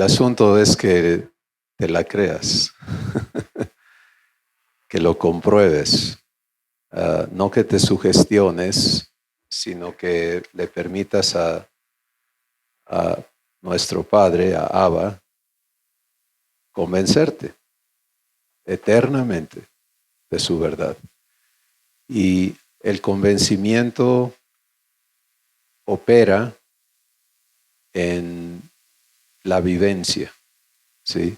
El asunto es que te la creas, que lo compruebes, no que te sugestiones, sino que le permitas a nuestro Padre, a Abba, convencerte eternamente de su verdad. Y el convencimiento opera en la vivencia, ¿sí?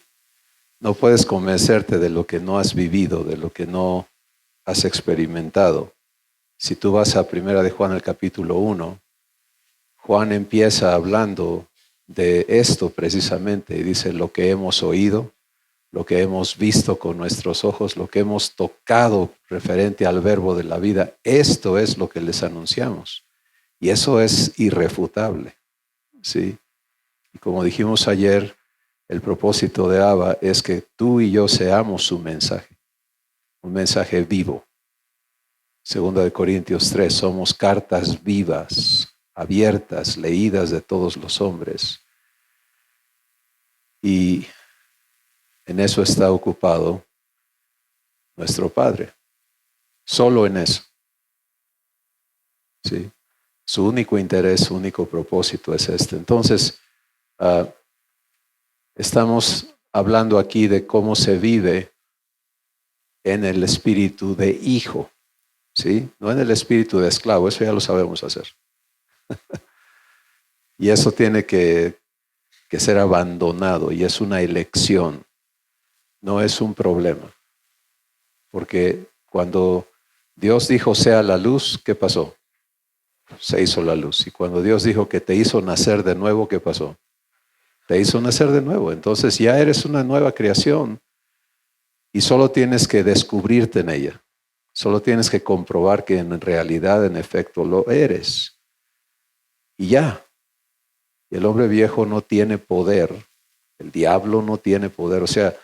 No puedes convencerte de lo que no has vivido, de lo que no has experimentado. Si tú vas a Primera de Juan, el capítulo 1, Juan empieza hablando de esto precisamente y dice lo que hemos oído, lo que hemos visto con nuestros ojos, lo que hemos tocado referente al verbo de la vida. Esto es lo que les anunciamos. Y eso es irrefutable, ¿sí? Y como dijimos ayer, el propósito de Abba es que tú y yo seamos su mensaje, un mensaje vivo. Segunda de Corintios 3, somos cartas vivas, abiertas, leídas de todos los hombres. Y en eso está ocupado nuestro Padre, solo en eso. ¿Sí? Su único interés, su único propósito es este. Entonces, estamos hablando aquí de cómo se vive en el espíritu de hijo, ¿sí? No en el espíritu de esclavo, eso ya lo sabemos hacer. Y eso tiene que ser abandonado y es una elección, no es un problema. Porque cuando Dios dijo sea la luz, ¿qué pasó? Se hizo la luz. Y cuando Dios dijo que te hizo nacer de nuevo, ¿qué pasó? Te hizo nacer de nuevo. Entonces ya eres una nueva creación y solo tienes que descubrirte en ella. Solo tienes que comprobar que en realidad, en efecto, lo eres. Y ya. El hombre viejo no tiene poder. El diablo no tiene poder. O sea,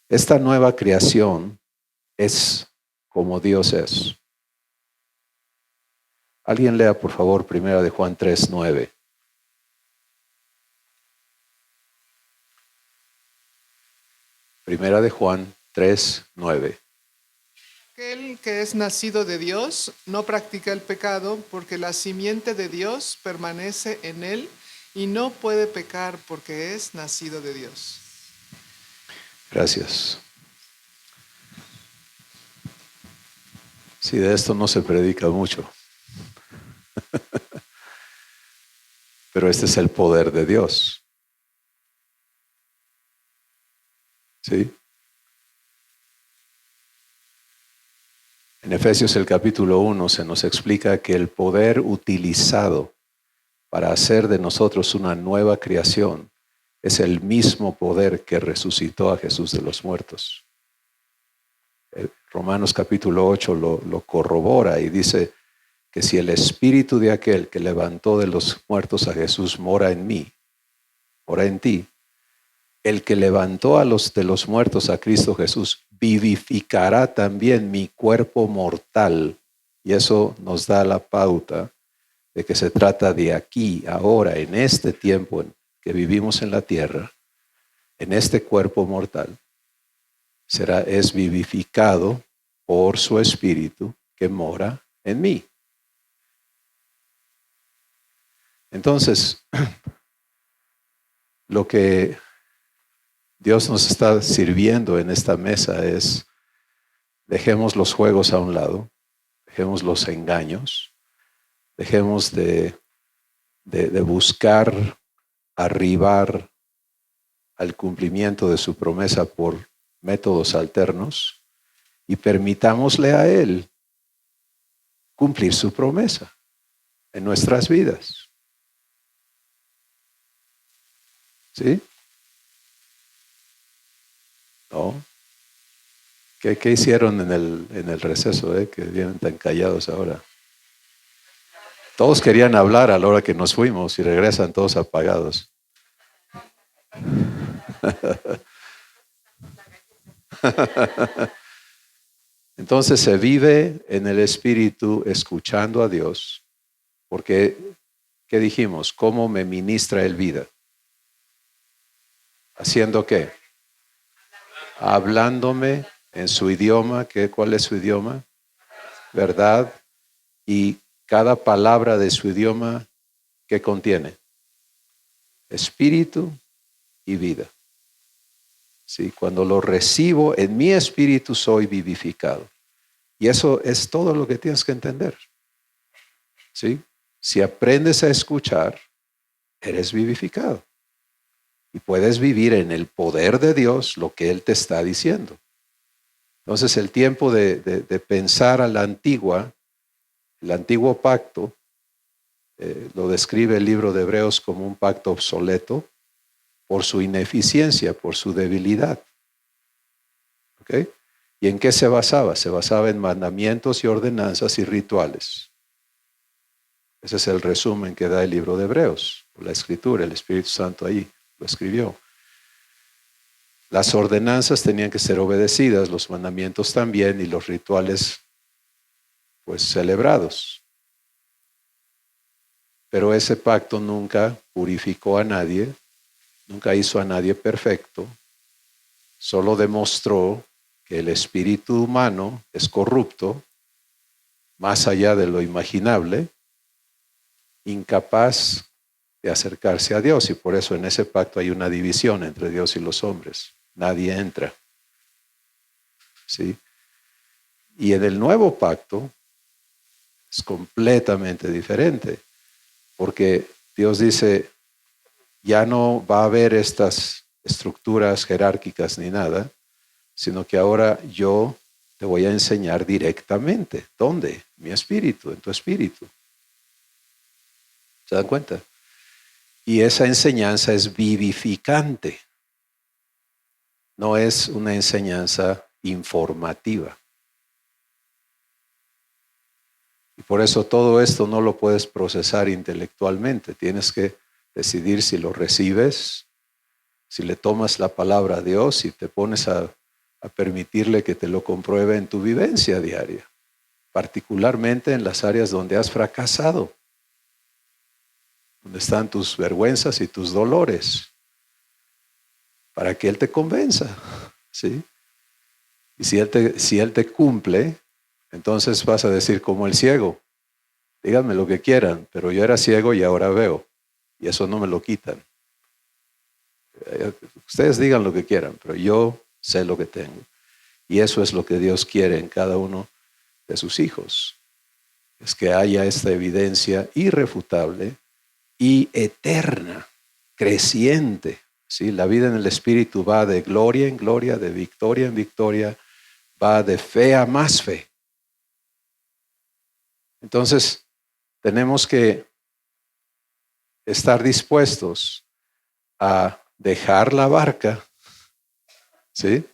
esta nueva creación es como Dios es. Alguien lea, por favor, Primera de Juan 3:9. Primera de Juan 3:9. Aquel que es nacido de Dios no practica el pecado porque la simiente de Dios permanece en él y no puede pecar porque es nacido de Dios. Gracias. Sí, de esto no se predica mucho. Pero este es el poder de Dios. ¿Sí? En Efesios el capítulo 1 se nos explica que el poder utilizado para hacer de nosotros una nueva creación es el mismo poder que resucitó a Jesús de los muertos. Romanos capítulo 8 lo corrobora y dice que si el espíritu de aquel que levantó de los muertos a Jesús mora en mí, mora en ti, el que levantó a los de los muertos a Cristo Jesús vivificará también mi cuerpo mortal. Y eso nos da la pauta de que se trata de aquí, ahora, en este tiempo en que vivimos en la tierra, en este cuerpo mortal, es vivificado por su espíritu que mora en mí. Entonces, lo que Dios nos está sirviendo en esta mesa es, dejemos los juegos a un lado, dejemos los engaños, dejemos de buscar arribar al cumplimiento de su promesa por métodos alternos y permitámosle a Él cumplir su promesa en nuestras vidas. ¿Sí? ¿No? ¿Qué hicieron en el receso, que vienen tan callados ahora? Todos querían hablar a la hora que nos fuimos y regresan todos apagados. Entonces se vive en el Espíritu escuchando a Dios, porque, ¿qué dijimos? ¿Cómo me ministra el vida? ¿Haciendo qué? Hablándome en su idioma. ¿Cuál es su idioma? ¿Verdad? Y cada palabra de su idioma, ¿qué contiene? Espíritu y vida. ¿Sí? Cuando lo recibo, en mi espíritu soy vivificado. Y eso es todo lo que tienes que entender. ¿Sí? Si aprendes a escuchar, eres vivificado. Y puedes vivir en el poder de Dios lo que Él te está diciendo. Entonces el tiempo de pensar a la antigua, el antiguo pacto, lo describe el libro de Hebreos como un pacto obsoleto por su ineficiencia, por su debilidad. ¿Ok? ¿Y en qué se basaba? Se basaba en mandamientos y ordenanzas y rituales. Ese es el resumen que da el libro de Hebreos, la escritura, el Espíritu Santo ahí lo escribió. Las ordenanzas tenían que ser obedecidas, los mandamientos también, y los rituales pues celebrados. Pero ese pacto nunca purificó a nadie, nunca hizo a nadie perfecto, solo demostró que el espíritu humano es corrupto, más allá de lo imaginable, incapaz de acercarse a Dios, y por eso en ese pacto hay una división entre Dios y los hombres. Nadie entra. ¿Sí? Y en el nuevo pacto es completamente diferente, porque Dios dice, ya no va a haber estas estructuras jerárquicas ni nada, sino que ahora yo te voy a enseñar directamente. ¿Dónde? Mi espíritu, en tu espíritu. ¿Se dan cuenta? Y esa enseñanza es vivificante. No es una enseñanza informativa. Y por eso todo esto no lo puedes procesar intelectualmente. Tienes que decidir si lo recibes, si le tomas la palabra a Dios y te pones a permitirle que te lo compruebe en tu vivencia diaria, particularmente en las áreas donde has fracasado, donde están tus vergüenzas y tus dolores, para que Él te convenza, ¿sí? Y si Él te cumple, entonces vas a decir como el ciego, díganme lo que quieran, pero yo era ciego y ahora veo, y eso no me lo quitan. Ustedes digan lo que quieran, pero yo sé lo que tengo. Y eso es lo que Dios quiere en cada uno de sus hijos. Es que haya esta evidencia irrefutable y eterna, creciente. ¿Sí? La vida en el Espíritu va de gloria en gloria, de victoria en victoria, va de fe a más fe. Entonces, tenemos que estar dispuestos a dejar la barca, ¿sí?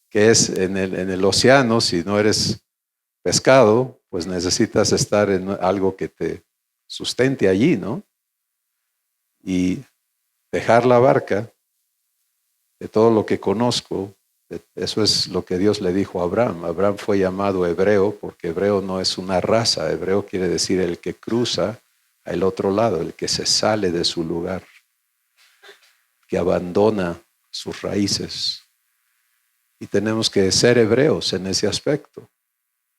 Que es en el océano. Si no eres pescado, pues necesitas estar en algo que te sustente allí, ¿no? Y dejar la barca de todo lo que conozco. Eso es lo que Dios le dijo a Abraham. Abraham fue llamado hebreo porque hebreo no es una raza. Hebreo quiere decir el que cruza al otro lado, el que se sale de su lugar, que abandona sus raíces. Y tenemos que ser hebreos en ese aspecto.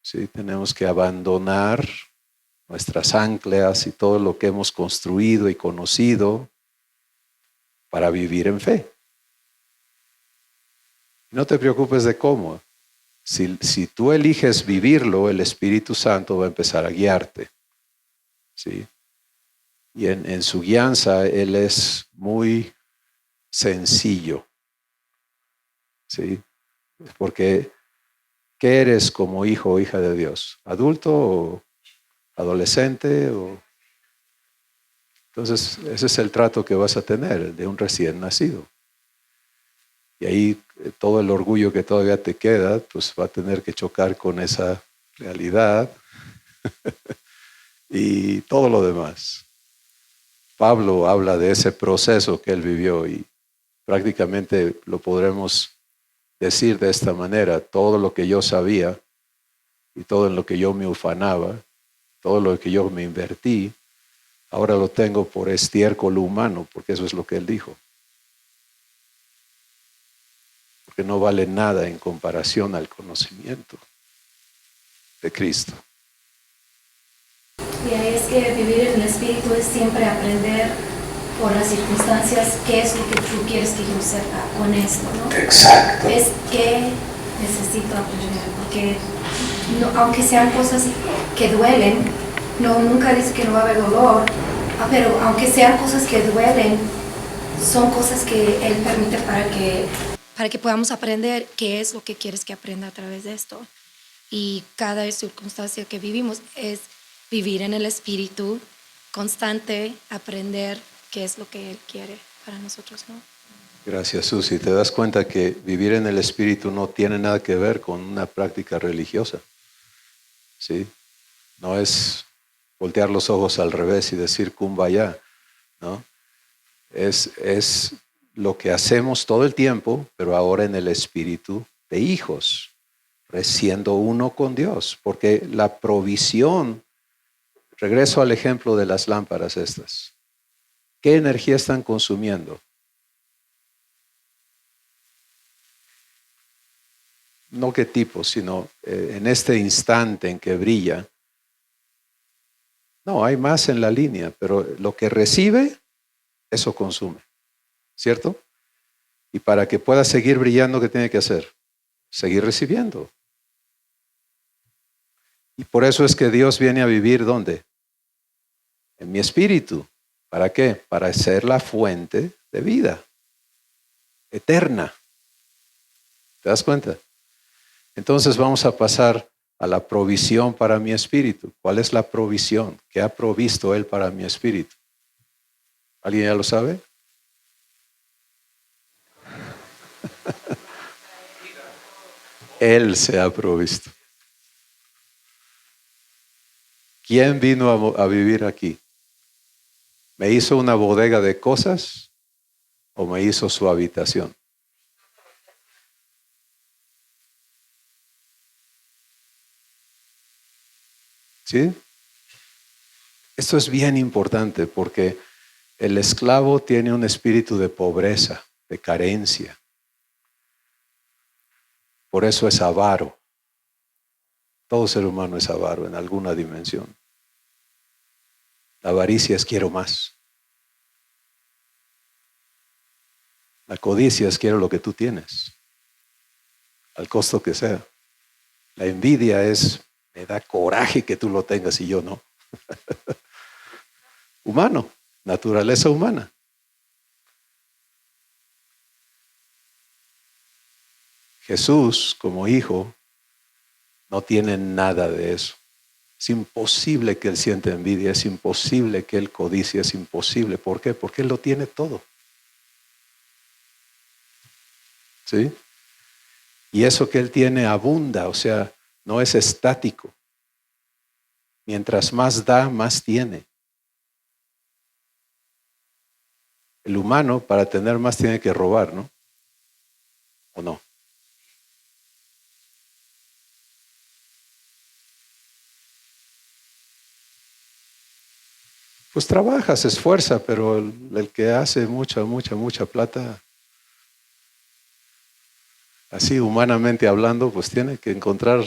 ¿Sí? Tenemos que abandonar nuestras anclas y todo lo que hemos construido y conocido para vivir en fe. No te preocupes de cómo. Si tú eliges vivirlo, el Espíritu Santo va a empezar a guiarte. ¿Sí? Y en su guianza, Él es muy sencillo. ¿Sí? Porque, ¿qué eres como hijo o hija de Dios? ¿Adulto o adolescente? Entonces, ese es el trato que vas a tener de un recién nacido. Y ahí todo el orgullo que todavía te queda, pues va a tener que chocar con esa realidad y todo lo demás. Pablo habla de ese proceso que él vivió y prácticamente lo podremos decir de esta manera: todo lo que yo sabía y todo en lo que yo me ufanaba, todo lo que yo me invertí, ahora lo tengo por estiércol humano, porque eso es lo que él dijo. porque no vale nada en comparación al conocimiento de Cristo. Y ahí es que vivir en el Espíritu es siempre aprender por las circunstancias qué es lo que tú quieres que yo sepa con esto, ¿no? Exacto. Es que necesito aprender, porque aunque sean cosas que duelen, nunca dice que no va a haber dolor, pero aunque sean cosas que duelen, son cosas que Él permite para que podamos aprender qué es lo que quieres que aprenda a través de esto. Y cada circunstancia que vivimos es vivir en el Espíritu constante, aprender qué es lo que Él quiere para nosotros, ¿no? Gracias, Susi. Te das cuenta que vivir en el Espíritu no tiene nada que ver con una práctica religiosa, ¿sí? No es voltear los ojos al revés y decir kumbaya, ¿no? Es lo que hacemos todo el tiempo, pero ahora en el espíritu de hijos, siendo uno con Dios, porque la provisión, regreso al ejemplo de las lámparas estas, ¿qué energía están consumiendo? No qué tipo, sino en este instante en que brilla. No, hay más en la línea, pero lo que recibe, eso consume, ¿cierto? Y para que pueda seguir brillando, ¿qué tiene que hacer? Seguir recibiendo. Y por eso es que Dios viene a vivir, ¿dónde? En mi espíritu. ¿Para qué? Para ser la fuente de vida eterna. ¿Te das cuenta? Entonces vamos a pasar a la provisión para mi espíritu. ¿Cuál es la provisión que ha provisto Él para mi espíritu? ¿Alguien ya lo sabe? Él se ha provisto. ¿Quién vino a vivir aquí? ¿Me hizo una bodega de cosas o me hizo su habitación? ¿Sí? Esto es bien importante porque el esclavo tiene un espíritu de pobreza, de carencia. Por eso es avaro. Todo ser humano es avaro en alguna dimensión. La avaricia es quiero más. La codicia es quiero lo que tú tienes, al costo que sea. La envidia es me da coraje que tú lo tengas y yo no. Humano, naturaleza humana. Jesús, como hijo, no tiene nada de eso. Es imposible que Él sienta envidia, es imposible que Él codicie, es imposible. ¿Por qué? Porque Él lo tiene todo. ¿Sí? Y eso que Él tiene abunda, o sea, no es estático. Mientras más da, más tiene. El humano, para tener más, tiene que robar, ¿no? ¿O no? Pues trabaja, se esfuerza, pero el que hace mucha plata, así humanamente hablando, pues tiene que encontrar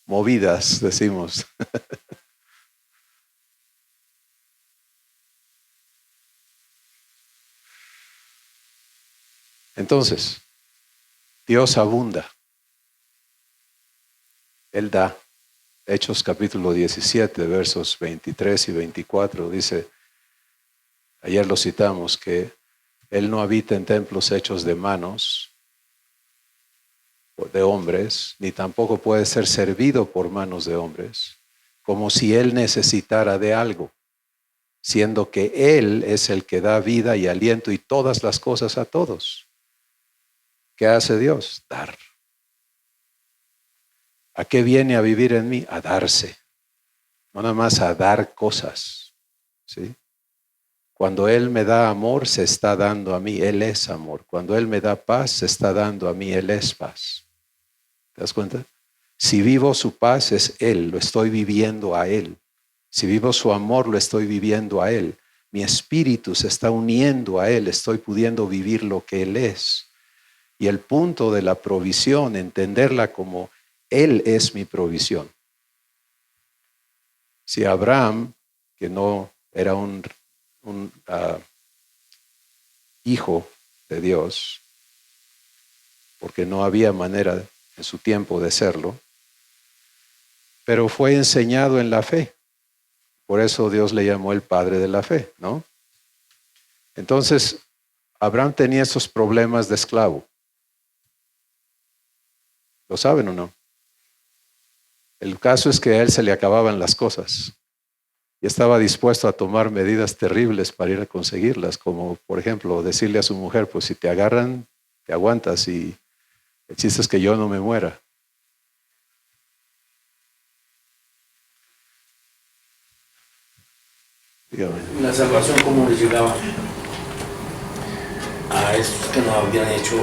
movidas, decimos. Entonces, Dios abunda. Él da. Hechos capítulo 17, versos 23 y 24, dice, ayer lo citamos, que Él no habita en templos hechos de manos, de hombres, ni tampoco puede ser servido por manos de hombres, como si Él necesitara de algo, siendo que Él es el que da vida y aliento y todas las cosas a todos. ¿Qué hace Dios? Dar. ¿A qué viene a vivir en mí? A darse. No nada más a dar cosas. ¿Sí? Cuando Él me da amor, se está dando a mí. Él es amor. Cuando Él me da paz, se está dando a mí. Él es paz. ¿Te das cuenta? Si vivo su paz, es Él. Lo estoy viviendo a Él. Si vivo su amor, lo estoy viviendo a Él. Mi espíritu se está uniendo a Él. Estoy pudiendo vivir lo que Él es. Y el punto de la provisión, entenderla como Él es mi provisión. Si Abraham, que no era un hijo de Dios, porque no había manera en su tiempo de serlo, pero fue enseñado en la fe. Por eso Dios le llamó el padre de la fe, ¿no? Entonces, Abraham tenía esos problemas de esclavo. ¿Lo saben o no? El caso es que a él se le acababan las cosas y estaba dispuesto a tomar medidas terribles para ir a conseguirlas, como por ejemplo decirle a su mujer, pues si te agarran, te aguantas y el chiste es que yo no me muera. Dígame. La salvación, ¿cómo les llegaba a estos que no habían hecho,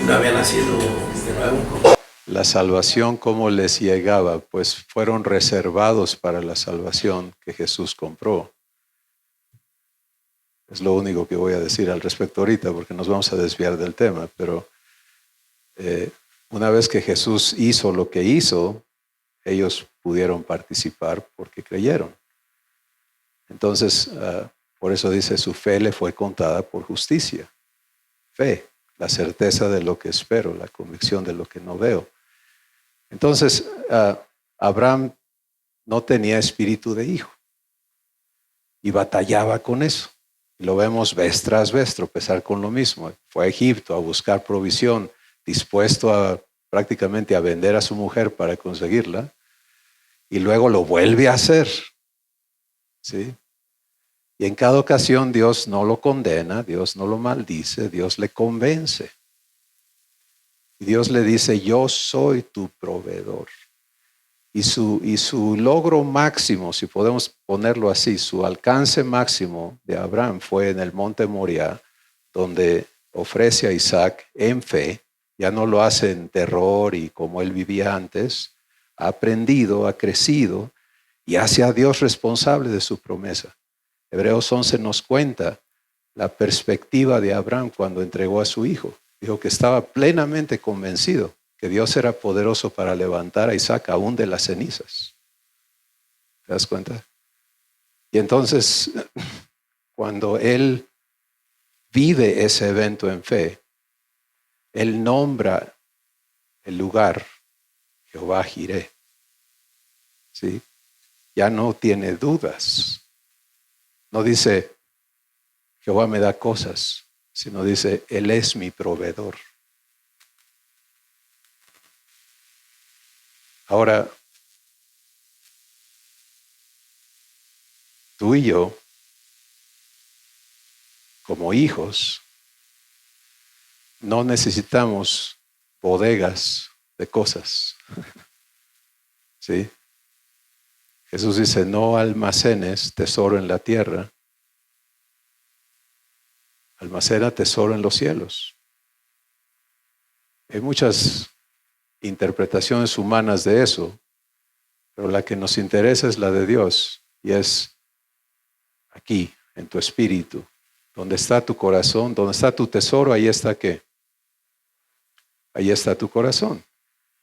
no habían nacido de nuevo? La salvación, ¿cómo les llegaba? Pues fueron reservados para la salvación que Jesús compró. Es lo único que voy a decir al respecto ahorita, porque nos vamos a desviar del tema, pero una vez que Jesús hizo lo que hizo, ellos pudieron participar porque creyeron. Entonces, por eso dice, su fe le fue contada por justicia. Fe, la certeza de lo que espero, la convicción de lo que no veo. Entonces, Abraham no tenía espíritu de hijo y batallaba con eso. Y lo vemos vez tras vez tropezar con lo mismo. Fue a Egipto a buscar provisión, dispuesto a prácticamente a vender a su mujer para conseguirla, y luego lo vuelve a hacer. ¿Sí? Y en cada ocasión Dios no lo condena, Dios no lo maldice, Dios le convence. Y Dios le dice, yo soy tu proveedor. Y su logro máximo, si podemos ponerlo así, su alcance máximo de Abraham fue en el monte Moriah, donde ofrece a Isaac en fe. Ya no lo hace en terror y como él vivía antes. Ha aprendido, ha crecido y hace a Dios responsable de su promesa. Hebreos 11 nos cuenta la perspectiva de Abraham cuando entregó a su hijo. Dijo que estaba plenamente convencido que Dios era poderoso para levantar a Isaac aún de las cenizas. ¿Te das cuenta? Y entonces, cuando él vive ese evento en fe, él nombra el lugar Jehová Jireh. ¿Sí? Ya no tiene dudas. No dice, Jehová me da cosas, sino dice, Él es mi proveedor. Ahora, tú y yo, como hijos, no necesitamos bodegas de cosas. ¿Sí? Jesús dice, no almacenes tesoro en la tierra, almacena tesoro en los cielos. Hay muchas interpretaciones humanas de eso, pero la que nos interesa es la de Dios y es aquí, en tu espíritu. Donde está tu corazón, donde está tu tesoro, ahí está ¿qué? Ahí está tu corazón.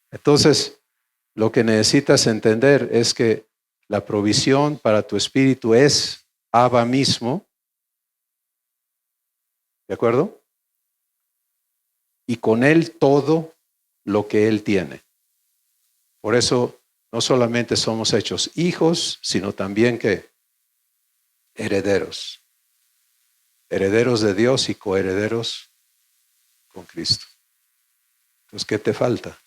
Entonces, lo que necesitas entender es que la provisión para tu espíritu es Abba mismo. ¿De acuerdo? Y con Él todo lo que Él tiene. Por eso no solamente somos hechos hijos, sino también ¿qué? Herederos. Herederos de Dios y coherederos con Cristo. Entonces, ¿qué te falta?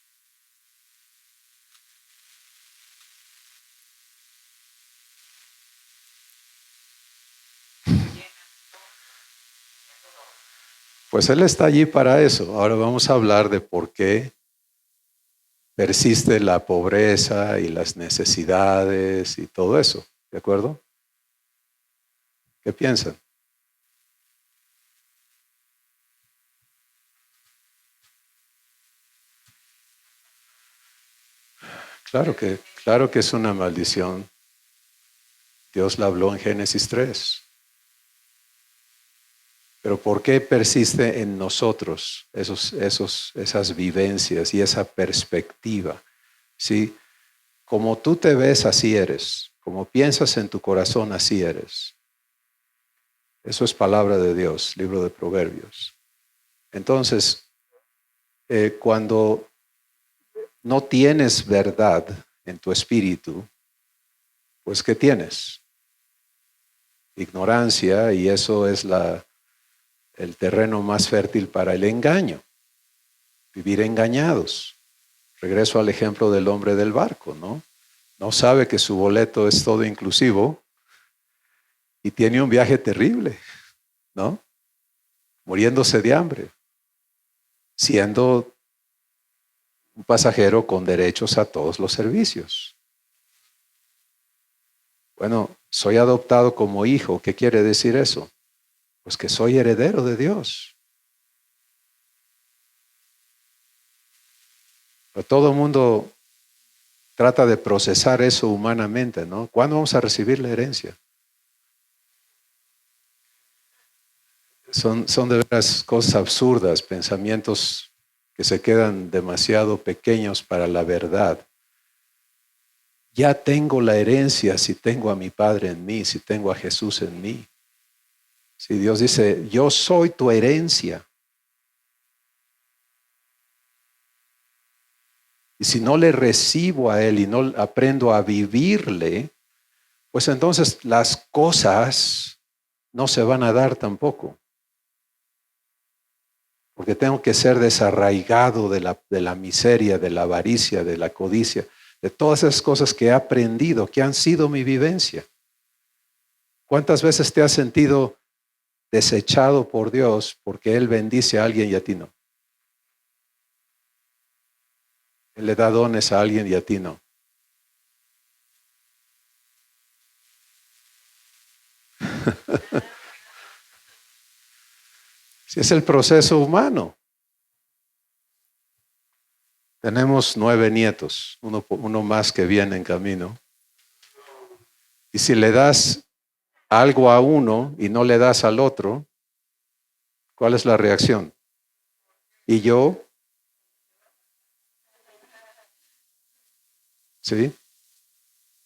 Pues Él está allí para eso. Ahora vamos a hablar de por qué persiste la pobreza y las necesidades y todo eso. ¿De acuerdo? ¿Qué piensan? Claro que es una maldición. Dios la habló en Génesis 3. Pero ¿por qué persiste en nosotros esas vivencias y esa perspectiva? ¿Sí? Como tú te ves, así eres. Como piensas en tu corazón, así eres. Eso es palabra de Dios, libro de Proverbios. Entonces, cuando no tienes verdad en tu espíritu, pues ¿qué tienes? Ignorancia, y eso es el terreno más fértil para el engaño. Vivir engañados. Regreso al ejemplo del hombre del barco, ¿no? No sabe que su boleto es todo inclusivo y tiene un viaje terrible, ¿no? Muriéndose de hambre, siendo un pasajero con derechos a todos los servicios. Bueno, soy adoptado como hijo. ¿Qué quiere decir eso? Pues que soy heredero de Dios. Pero todo el mundo trata de procesar eso humanamente, ¿no? ¿Cuándo vamos a recibir la herencia? Son de veras cosas absurdas, pensamientos que se quedan demasiado pequeños para la verdad. Ya tengo la herencia si tengo a mi Padre en mí, si tengo a Jesús en mí. Si Dios dice, yo soy tu herencia. Y si no le recibo a Él y no aprendo a vivirle, pues entonces las cosas no se van a dar tampoco. Porque tengo que ser desarraigado de la miseria, de la avaricia, de la codicia, de todas esas cosas que he aprendido, que han sido mi vivencia. ¿Cuántas veces te has sentido desechado por Dios porque Él bendice a alguien y a ti no? Él le da dones a alguien y a ti no. Si es el proceso humano. Tenemos 9 nietos, uno más que viene en camino. Y si le das algo a uno y no le das al otro, ¿cuál es la reacción? ¿Y yo? ¿Sí?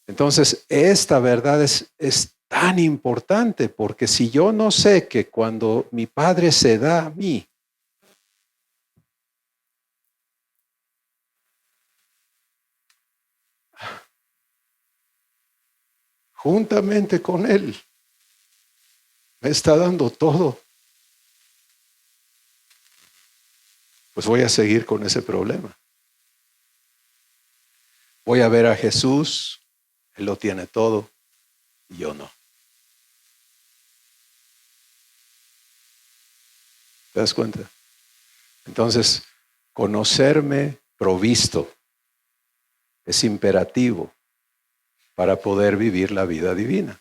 Entonces, esta verdad es tan importante porque si yo no sé que cuando mi Padre se da a mí, juntamente con Él, me está dando todo, pues voy a seguir con ese problema. Voy a ver a Jesús, Él lo tiene todo y yo no. ¿Te das cuenta? Entonces, conocerme provisto es imperativo para poder vivir la vida divina.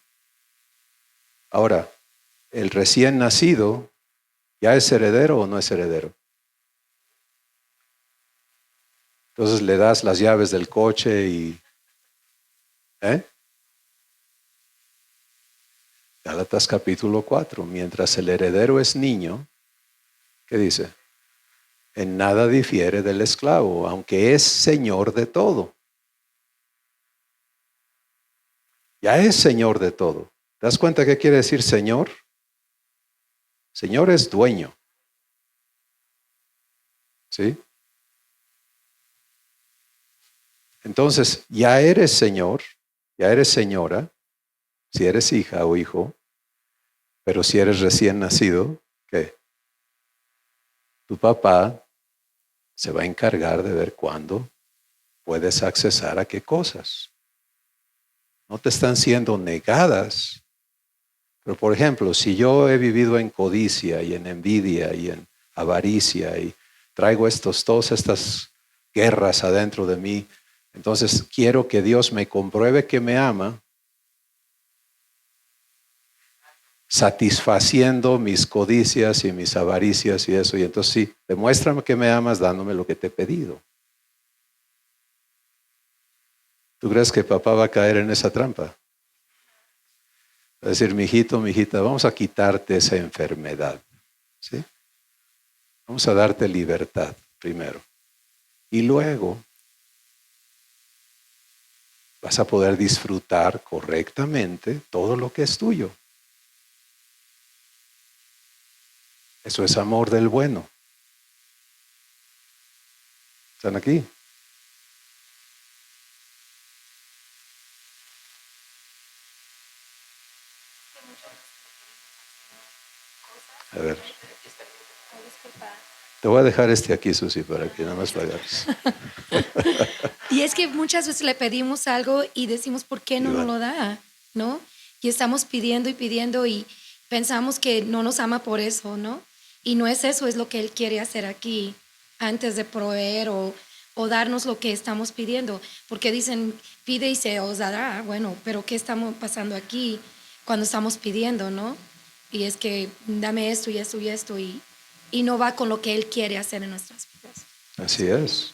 Ahora, ¿el recién nacido ya es heredero o no es heredero? Entonces le das las llaves del coche y... Gálatas capítulo 4. Mientras el heredero es niño, ¿qué dice? En nada difiere del esclavo, aunque es señor de todo. Ya es señor de todo. ¿Te das cuenta qué quiere decir señor? Señor es dueño. ¿Sí? Entonces, ya eres señor, ya eres señora, si eres hija o hijo, pero si eres recién nacido, ¿qué? Tu papá se va a encargar de ver cuándo puedes accesar a qué cosas. No te están siendo negadas. Pero por ejemplo, si yo he vivido en codicia y en envidia y en avaricia y traigo todas estas guerras adentro de mí, entonces quiero que Dios me compruebe que me ama, satisfaciendo mis codicias y mis avaricias y eso. Y entonces sí, demuéstrame que me amas dándome lo que te he pedido. ¿Tú crees que papá va a caer en esa trampa? Va a decir, mijito, mijita, vamos a quitarte esa enfermedad. ¿sí? Vamos a darte libertad primero. Y luego vas a poder disfrutar correctamente todo lo que es tuyo. Eso es amor del bueno. ¿Están aquí? A ver. Te voy a dejar este aquí, Susi, para que nada más lo agarres. Y es que muchas veces le pedimos algo y decimos, ¿por qué no nos lo da? ¿No? Y estamos pidiendo y pensamos que no nos ama por eso, ¿no? Y no es eso, es lo que Él quiere hacer aquí antes de proveer o darnos lo que estamos pidiendo. Porque dicen, pide y se os dará. Bueno, pero ¿qué estamos pasando aquí cuando estamos pidiendo, no? Y es que dame esto y esto y esto y no va con lo que Él quiere hacer en nuestras vidas. Así es.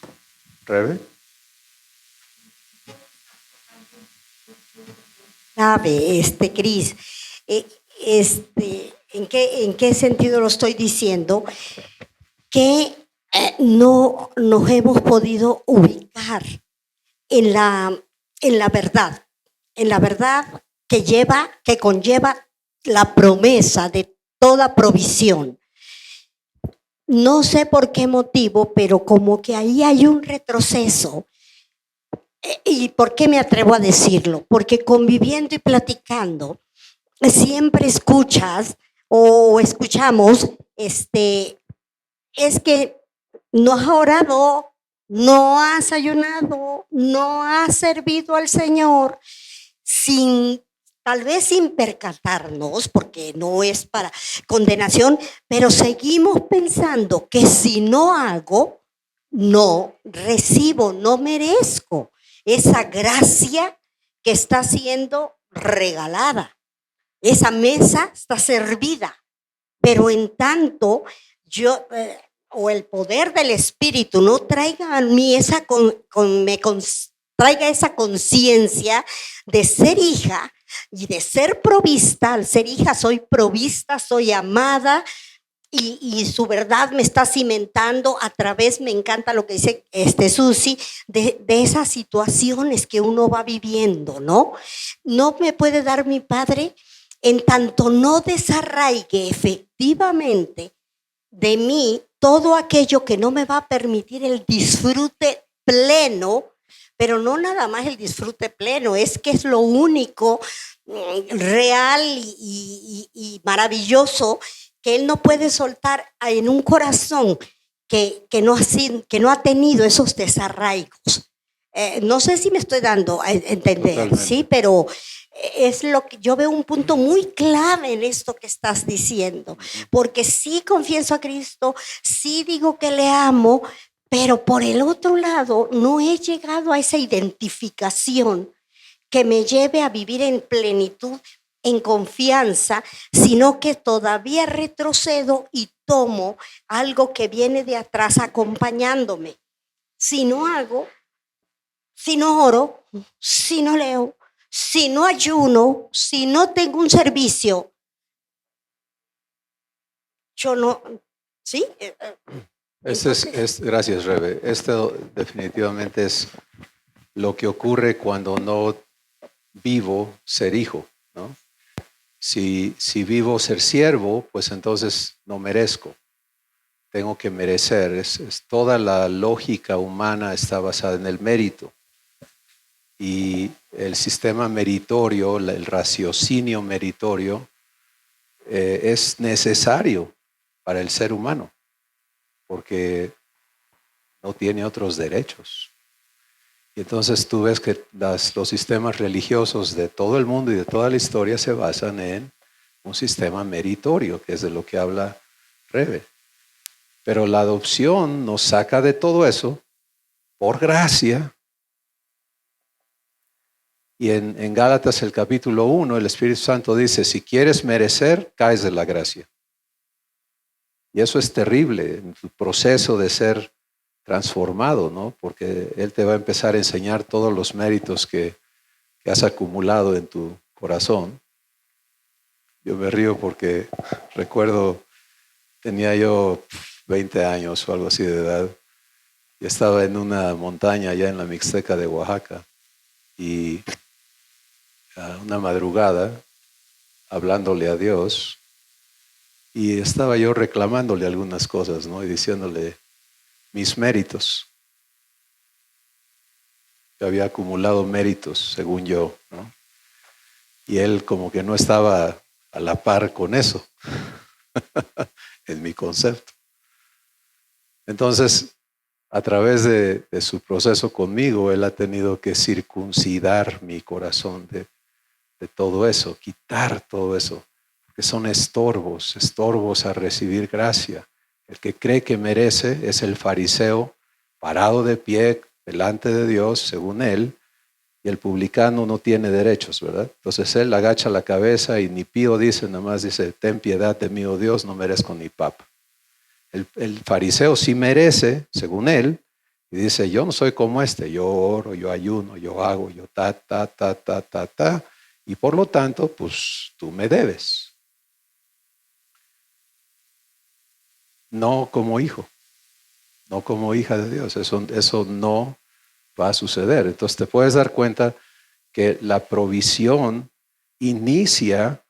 Rebe. Sabe, Cris, ¿en qué sentido lo estoy diciendo? Que no nos hemos podido ubicar en la verdad que conlleva la promesa de toda provisión. No sé por qué motivo, pero como que ahí hay un retroceso. ¿Y por qué me atrevo a decirlo? Porque conviviendo y platicando, siempre escuchas o escuchamos, es que no has orado, no has ayunado, no has servido al Señor, tal vez sin percatarnos, porque no es para condenación, pero seguimos pensando que si no hago, no recibo, no merezco esa gracia que está siendo regalada. Esa mesa está servida, pero en tanto yo o el poder del Espíritu no traiga a mí traiga esa conciencia de ser hija y de ser provista. Al ser hija soy provista, soy amada. Y su verdad me está cimentando a través, me encanta lo que dice Susi, de esas situaciones que uno va viviendo, ¿no? No me puede dar mi Padre en tanto no desarraigue efectivamente de mí todo aquello que no me va a permitir el disfrute pleno, pero no nada más el disfrute pleno, es que es lo único real y maravilloso que Él no puede soltar en un corazón que no ha tenido esos desarraigos. No sé si me estoy dando a entender, totalmente. Sí, pero es lo que yo veo un punto muy clave en esto que estás diciendo, porque sí confieso a Cristo, sí digo que le amo, pero por el otro lado no he llegado a esa identificación que me lleve a vivir en plenitud, en confianza, sino que todavía retrocedo y tomo algo que viene de atrás acompañándome. Si no hago, si no oro, si no leo, si no ayuno, si no tengo un servicio, yo no, ¿sí? Gracias, Rebe. Esto definitivamente es lo que ocurre cuando no vivo ser hijo, ¿no? Si vivo ser siervo, pues entonces no merezco. Tengo que merecer. Toda la lógica humana está basada en el mérito. Y el sistema meritorio, el raciocinio meritorio, es necesario para el ser humano, porque no tiene otros derechos. Y entonces tú ves que los sistemas religiosos de todo el mundo y de toda la historia se basan en un sistema meritorio, que es de lo que habla Rebe. Pero la adopción nos saca de todo eso por gracia. Y en Gálatas el capítulo 1, el Espíritu Santo dice, si quieres merecer, caes de la gracia. Y eso es terrible en tu proceso de ser transformado, ¿no? Porque Él te va a empezar a enseñar todos los méritos que has acumulado en tu corazón. Yo me río porque recuerdo Tenía yo 20 años o algo así de edad. Y estaba en una montaña allá en la Mixteca de Oaxaca. Y a una madrugada, hablándole a Dios, y estaba yo reclamándole algunas cosas, ¿no? Y diciéndole mis méritos. Yo había acumulado méritos, según yo, ¿no? Y él como que no estaba a la par con eso, en mi concepto. Entonces, a través de su proceso conmigo, él ha tenido que circuncidar mi corazón de todo eso, quitar todo eso, porque son estorbos a recibir gracia. El que cree que merece es el fariseo parado de pie delante de Dios, según él, y el publicano no tiene derechos, ¿verdad? Entonces él agacha la cabeza y ni pío dice, nada más dice, ten piedad de mí, oh Dios, no merezco ni papa. El fariseo sí merece, según él, y dice, yo no soy como este, yo oro, yo ayuno, yo hago, yo ta, y por lo tanto, pues tú me debes. No como hijo, no como hija de Dios, eso no va a suceder. Entonces te puedes dar cuenta que la provisión inicia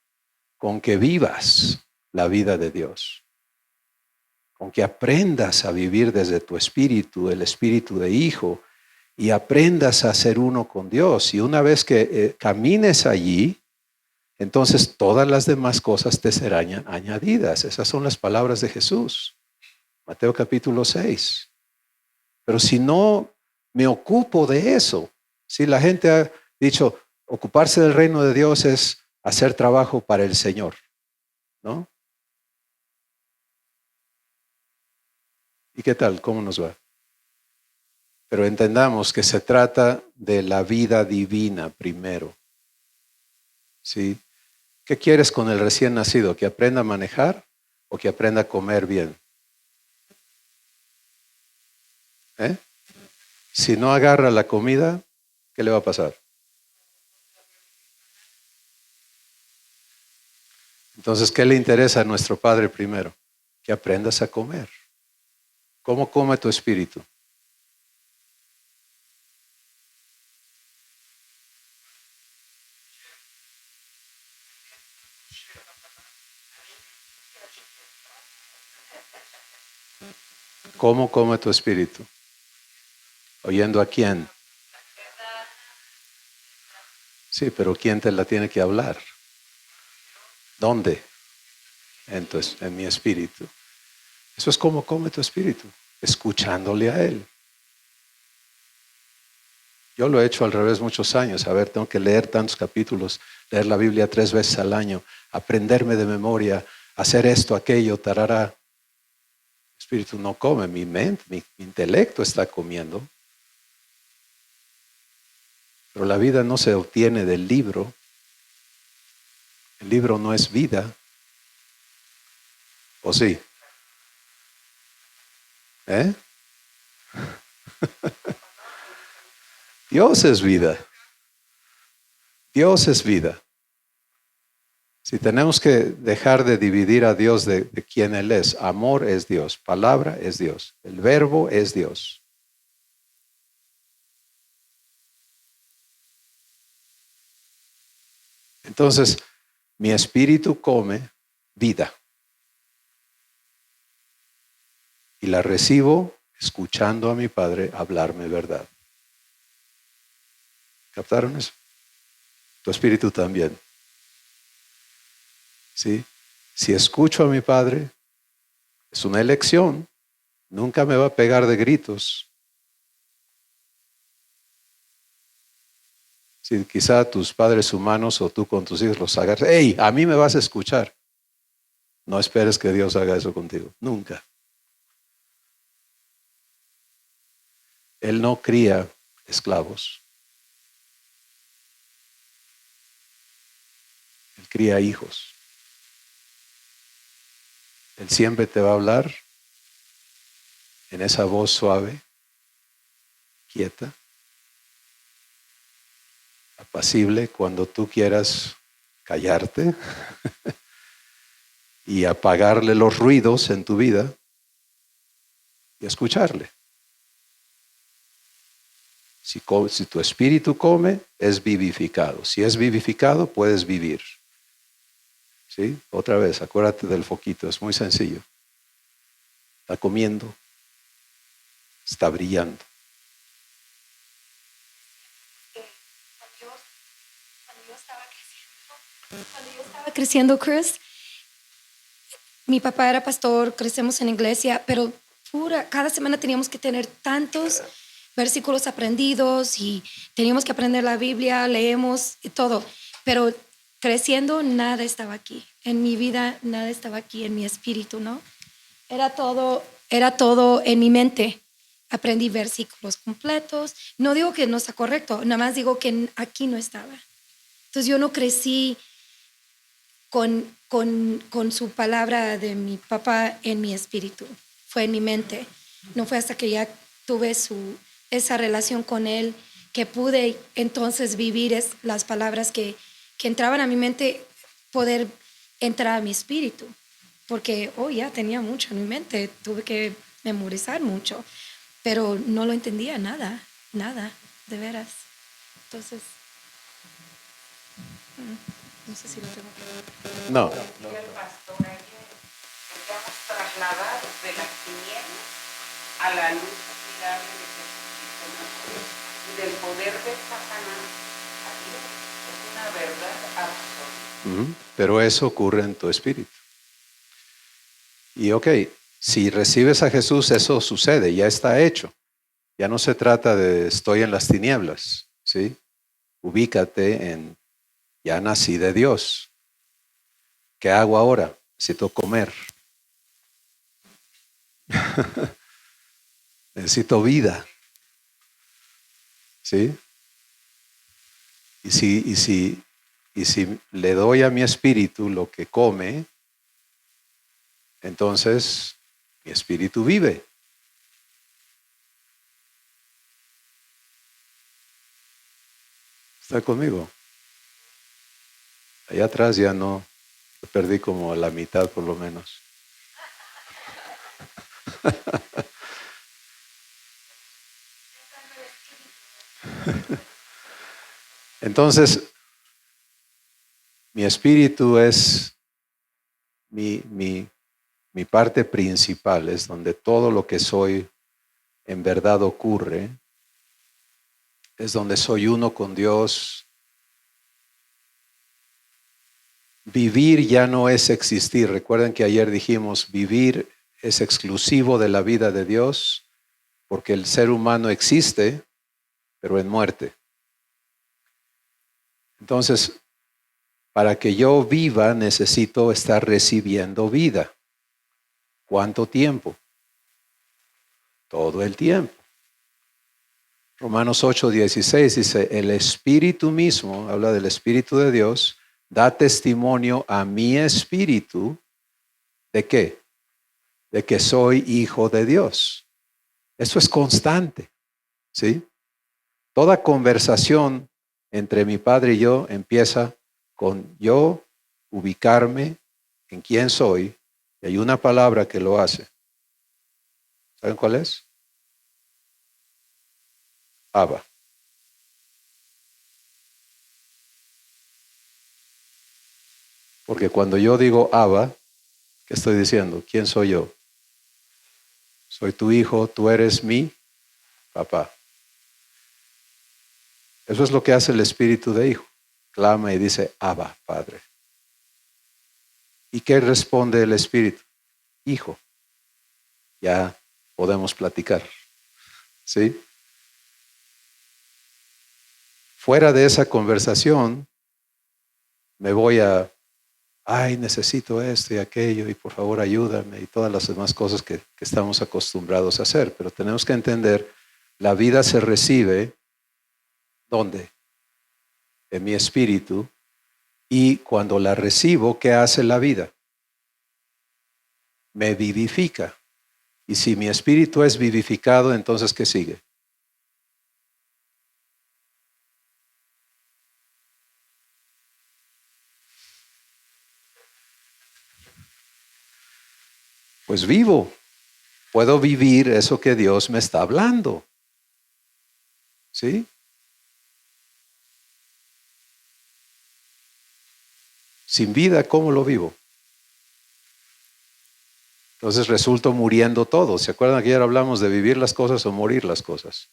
con que vivas la vida de Dios, con que aprendas a vivir desde tu espíritu, el espíritu de hijo, y aprendas a ser uno con Dios. Y una vez que camines allí, entonces todas las demás cosas te serán añadidas. Esas son las palabras de Jesús. Mateo capítulo 6. Pero si no me ocupo de eso, si la gente ha dicho, ocuparse del reino de Dios es hacer trabajo para el Señor, ¿no? ¿Y qué tal? ¿Cómo nos va? Pero entendamos que se trata de la vida divina primero, ¿sí? ¿Qué quieres con el recién nacido? ¿Que aprenda a manejar o que aprenda a comer bien? ¿Eh? Si no agarra la comida, ¿qué le va a pasar? Entonces, ¿qué le interesa a nuestro Padre primero? Que aprendas a comer. ¿Cómo come tu espíritu? ¿Cómo come tu espíritu? ¿Oyendo a quién? Sí, pero ¿quién te la tiene que hablar? ¿Dónde? Entonces, en mi espíritu. Eso es como come tu espíritu, escuchándole a Él. Yo lo he hecho al revés muchos años. A ver, tengo que leer tantos capítulos, leer la Biblia 3 veces al año, aprenderme de memoria, hacer esto, aquello, tarara. El espíritu no come, mi mente, mi intelecto está comiendo. Pero la vida no se obtiene del libro. El libro no es vida. ¿O sí? ¿Eh? Dios es vida. Dios es vida. Si tenemos que dejar de dividir a Dios de quién Él es, amor es Dios, palabra es Dios, el verbo es Dios. Entonces, mi espíritu come vida y la recibo escuchando a mi Padre hablarme verdad. ¿Captaron eso? Tu espíritu también. ¿Sí? Si escucho a mi Padre, es una elección, nunca me va a pegar de gritos. Si quizá tus padres humanos o tú con tus hijos los hagas, ¡hey! A mí me vas a escuchar. No esperes que Dios haga eso contigo, nunca. Él no cría esclavos. Él cría hijos. Él siempre te va a hablar en esa voz suave, quieta, apacible, cuando tú quieras callarte y apagarle los ruidos en tu vida y escucharle. Si tu espíritu come, es vivificado. Si es vivificado, puedes vivir. ¿Sí? Otra vez, acuérdate del foquito, es muy sencillo. Está comiendo, está brillando. Cuando yo estaba creciendo, Chris, mi papá era pastor, crecemos en iglesia, pero cada semana teníamos que tener tantos versículos aprendidos y teníamos que aprender la Biblia, leemos y todo. Pero creciendo, nada estaba aquí. En mi vida, nada estaba aquí, en mi espíritu, ¿no? Era todo en mi mente. Aprendí versículos completos. No digo que no está correcto, nada más digo que aquí no estaba. Entonces yo no crecí con su palabra de mi papá en mi espíritu. Fue en mi mente. No fue hasta que ya tuve esa relación con él que pude entonces vivir las palabras que entraban a mi mente, poder entrar a mi espíritu. Porque ya tenía mucho en mi mente, tuve que memorizar mucho, pero no lo entendía nada, de veras. Entonces, no sé si lo tengo que... No. El pastor ayer, queríamos trasladar de las tinieblas a la luz admirable de Jesucristo Nazaret y del poder de Satanás a Dios. Es una verdad absoluta. Pero eso ocurre en tu espíritu. Y si recibes a Jesús, eso sucede, ya está hecho. Ya no se trata de estoy en las tinieblas, ¿sí? Ubícate en ya nací de Dios. ¿Qué hago ahora? Necesito comer. Necesito vida. ¿Sí? Y si le doy a mi espíritu lo que come, entonces mi espíritu vive. ¿Está conmigo? Allá atrás ya no, perdí como la mitad por lo menos. Entonces, mi espíritu es mi parte principal, es donde todo lo que soy en verdad ocurre, es donde soy uno con Dios. Vivir ya no es existir. Recuerden que ayer dijimos, vivir es exclusivo de la vida de Dios, porque el ser humano existe, pero en muerte. Entonces, para que yo viva, necesito estar recibiendo vida. ¿Cuánto tiempo? Todo el tiempo. Romanos 8:16 dice, el Espíritu mismo, habla del Espíritu de Dios, da testimonio a mi espíritu, ¿de qué? De que soy hijo de Dios. Eso es constante, ¿sí? Toda conversación entre mi padre y yo empieza con yo ubicarme en quién soy, y hay una palabra que lo hace. ¿Saben cuál es? Abba. Porque cuando yo digo Abba, ¿qué estoy diciendo? ¿Quién soy yo? Soy tu hijo, tú eres mi papá. Eso es lo que hace el espíritu de hijo. Clama y dice, Abba, Padre. ¿Y qué responde el espíritu? Hijo. Ya podemos platicar. ¿Sí? Fuera de esa conversación, me voy necesito esto y aquello, y por favor ayúdame, y todas las demás cosas que estamos acostumbrados a hacer. Pero tenemos que entender, la vida se recibe, ¿dónde? En mi espíritu, y cuando la recibo, ¿qué hace la vida? Me vivifica. Y si mi espíritu es vivificado, entonces ¿qué sigue? Pues vivo. Puedo vivir eso que Dios me está hablando. ¿Sí? Sin vida, ¿cómo lo vivo? Entonces resulto muriendo todo. ¿Se acuerdan que ayer hablamos de vivir las cosas o morir las cosas?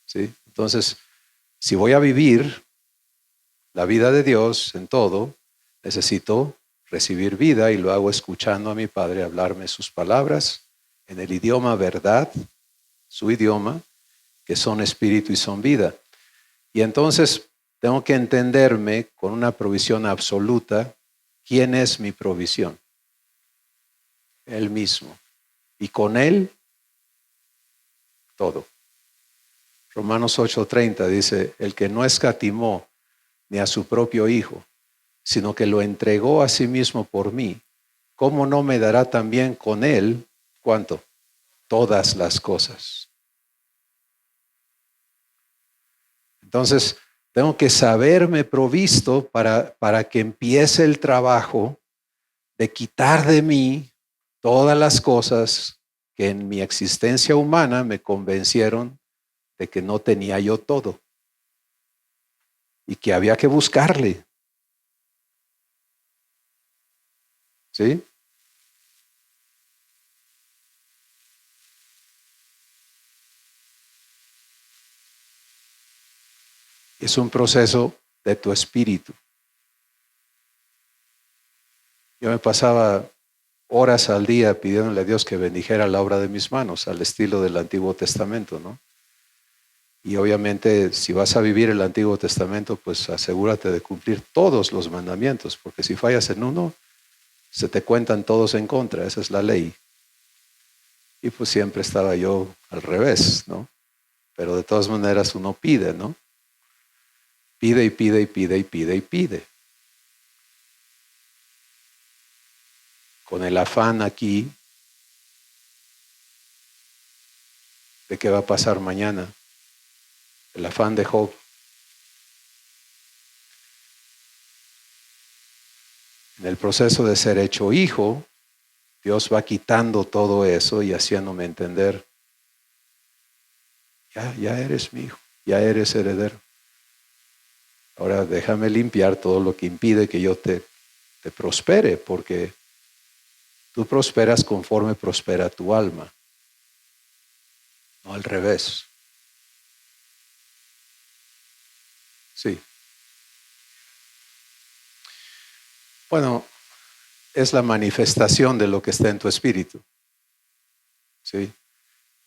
¿Sí? Entonces, si voy a vivir la vida de Dios en todo, necesito recibir vida y lo hago escuchando a mi Padre hablarme sus palabras en el idioma verdad, su idioma, que son espíritu y son vida. Y entonces tengo que entenderme con una provisión absoluta. ¿Quién es mi provisión? Él mismo. Y con Él, todo. Romanos 8:30 dice, el que no escatimó ni a su propio Hijo, sino que lo entregó a sí mismo por mí, ¿cómo no me dará también con Él, cuánto? Todas las cosas. Entonces, tengo que saberme provisto para que empiece el trabajo de quitar de mí todas las cosas que en mi existencia humana me convencieron de que no tenía yo todo y que había que buscarle. ¿Sí? Es un proceso de tu espíritu. Yo me pasaba horas al día pidiéndole a Dios que bendijera la obra de mis manos, al estilo del Antiguo Testamento, ¿no? Y obviamente, si vas a vivir el Antiguo Testamento, pues asegúrate de cumplir todos los mandamientos, porque si fallas en uno, se te cuentan todos en contra, esa es la ley. Y pues siempre estaba yo al revés, ¿no? Pero de todas maneras uno pide, ¿no? Pide y pide y pide y pide y pide. Con el afán aquí de qué va a pasar mañana. El afán de Job. En el proceso de ser hecho hijo, Dios va quitando todo eso y haciéndome entender, ya eres mi hijo, ya eres heredero. Ahora déjame limpiar todo lo que impide que yo te prospere, porque tú prosperas conforme prospera tu alma, no al revés. Sí. Bueno, es la manifestación de lo que está en tu espíritu. ¿Sí?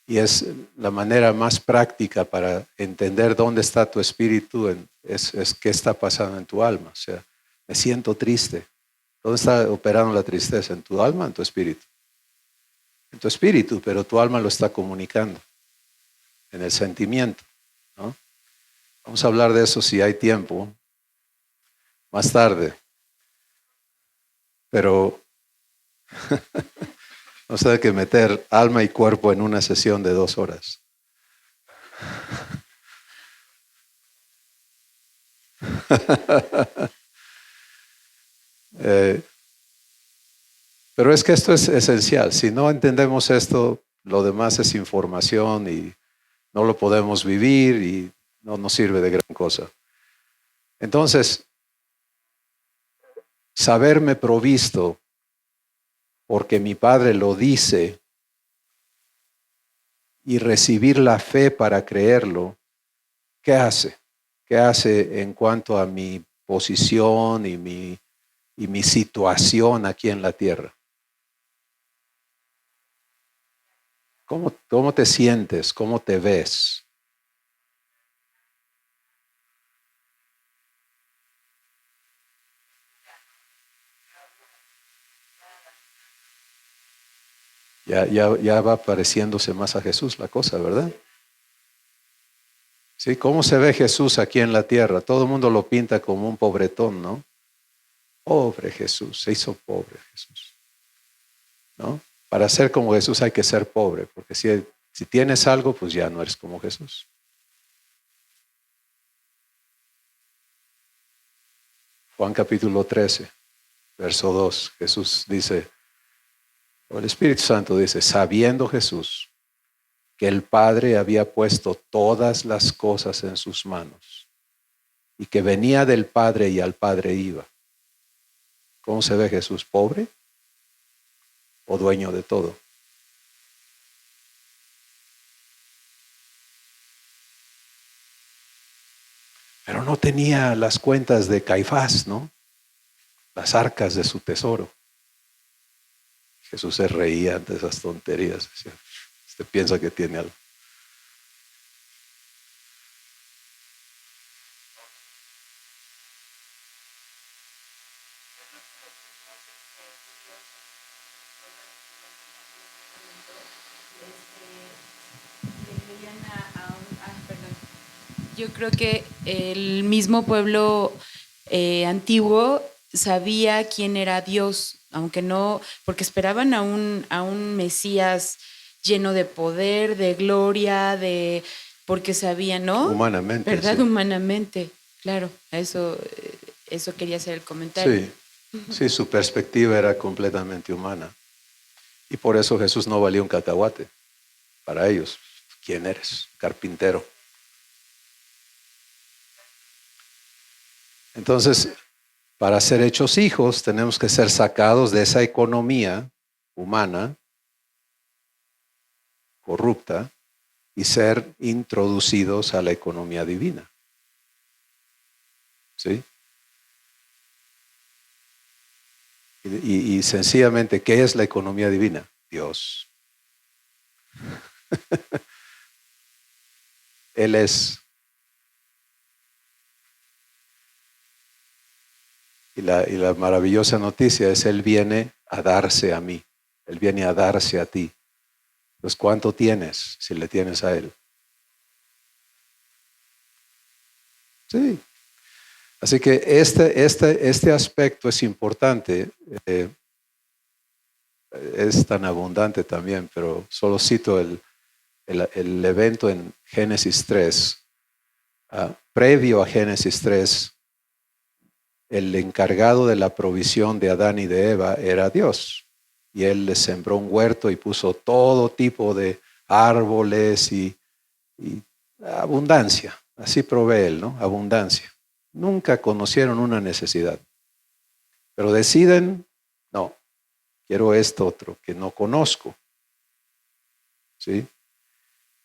Y es la manera más práctica para entender dónde está tu espíritu, es qué está pasando en tu alma. O sea, me siento triste. ¿Dónde está operando la tristeza? ¿En tu alma o en tu espíritu? En tu espíritu, pero tu alma lo está comunicando, en el sentimiento, ¿no? Vamos a hablar de eso si hay tiempo, más tarde. Pero vamos a tener que meter alma y cuerpo en una sesión de 2 horas. Pero es que esto es esencial. Si no entendemos esto, lo demás es información y no lo podemos vivir y no nos sirve de gran cosa. Entonces, saberme provisto porque mi Padre lo dice y recibir la fe para creerlo, ¿qué hace? ¿Qué hace en cuanto a mi posición y mi situación aquí en la tierra? ¿Cómo te sientes? ¿Cómo te ves? Ya va pareciéndose más a Jesús la cosa, ¿verdad? Sí, ¿cómo se ve Jesús aquí en la tierra? Todo el mundo lo pinta como un pobretón, ¿no? Pobre Jesús, se hizo pobre Jesús, ¿no? Para ser como Jesús hay que ser pobre, porque si tienes algo, pues ya no eres como Jesús. Juan capítulo 13, verso 2, Jesús dice, El Espíritu Santo dice, sabiendo Jesús que el Padre había puesto todas las cosas en sus manos y que venía del Padre y al Padre iba. ¿Cómo se ve Jesús? ¿Pobre o dueño de todo? Pero no tenía las cuentas de Caifás, ¿no? Las arcas de su tesoro. Jesús se reía ante esas tonterías. Decía, usted piensa que tiene algo. Yo creo que el mismo pueblo antiguo sabía quién era Dios, aunque no, porque esperaban a un Mesías lleno de poder, de gloria, porque sabían, ¿no? Humanamente. ¿Verdad? Sí. Humanamente, claro, eso quería hacer el comentario. Sí, su perspectiva era completamente humana. Y por eso Jesús no valía un cacahuate. Para ellos, ¿quién eres? Carpintero. Entonces, para ser hechos hijos, tenemos que ser sacados de esa economía humana, corrupta, y ser introducidos a la economía divina. ¿Sí? Y sencillamente, ¿qué es la economía divina? Dios. Él es. Y la maravillosa noticia es, Él viene a darse a mí. Él viene a darse a ti. Pues, ¿cuánto tienes si le tienes a Él? Sí. Así que este aspecto es importante. Es tan abundante también, pero solo cito el evento en Génesis 3. Previo a Génesis 3, el encargado de la provisión de Adán y de Eva era Dios. Y Él les sembró un huerto y puso todo tipo de árboles y abundancia. Así provee Él, ¿no? Abundancia. Nunca conocieron una necesidad. Pero deciden, no, quiero esto otro que no conozco. ¿Sí?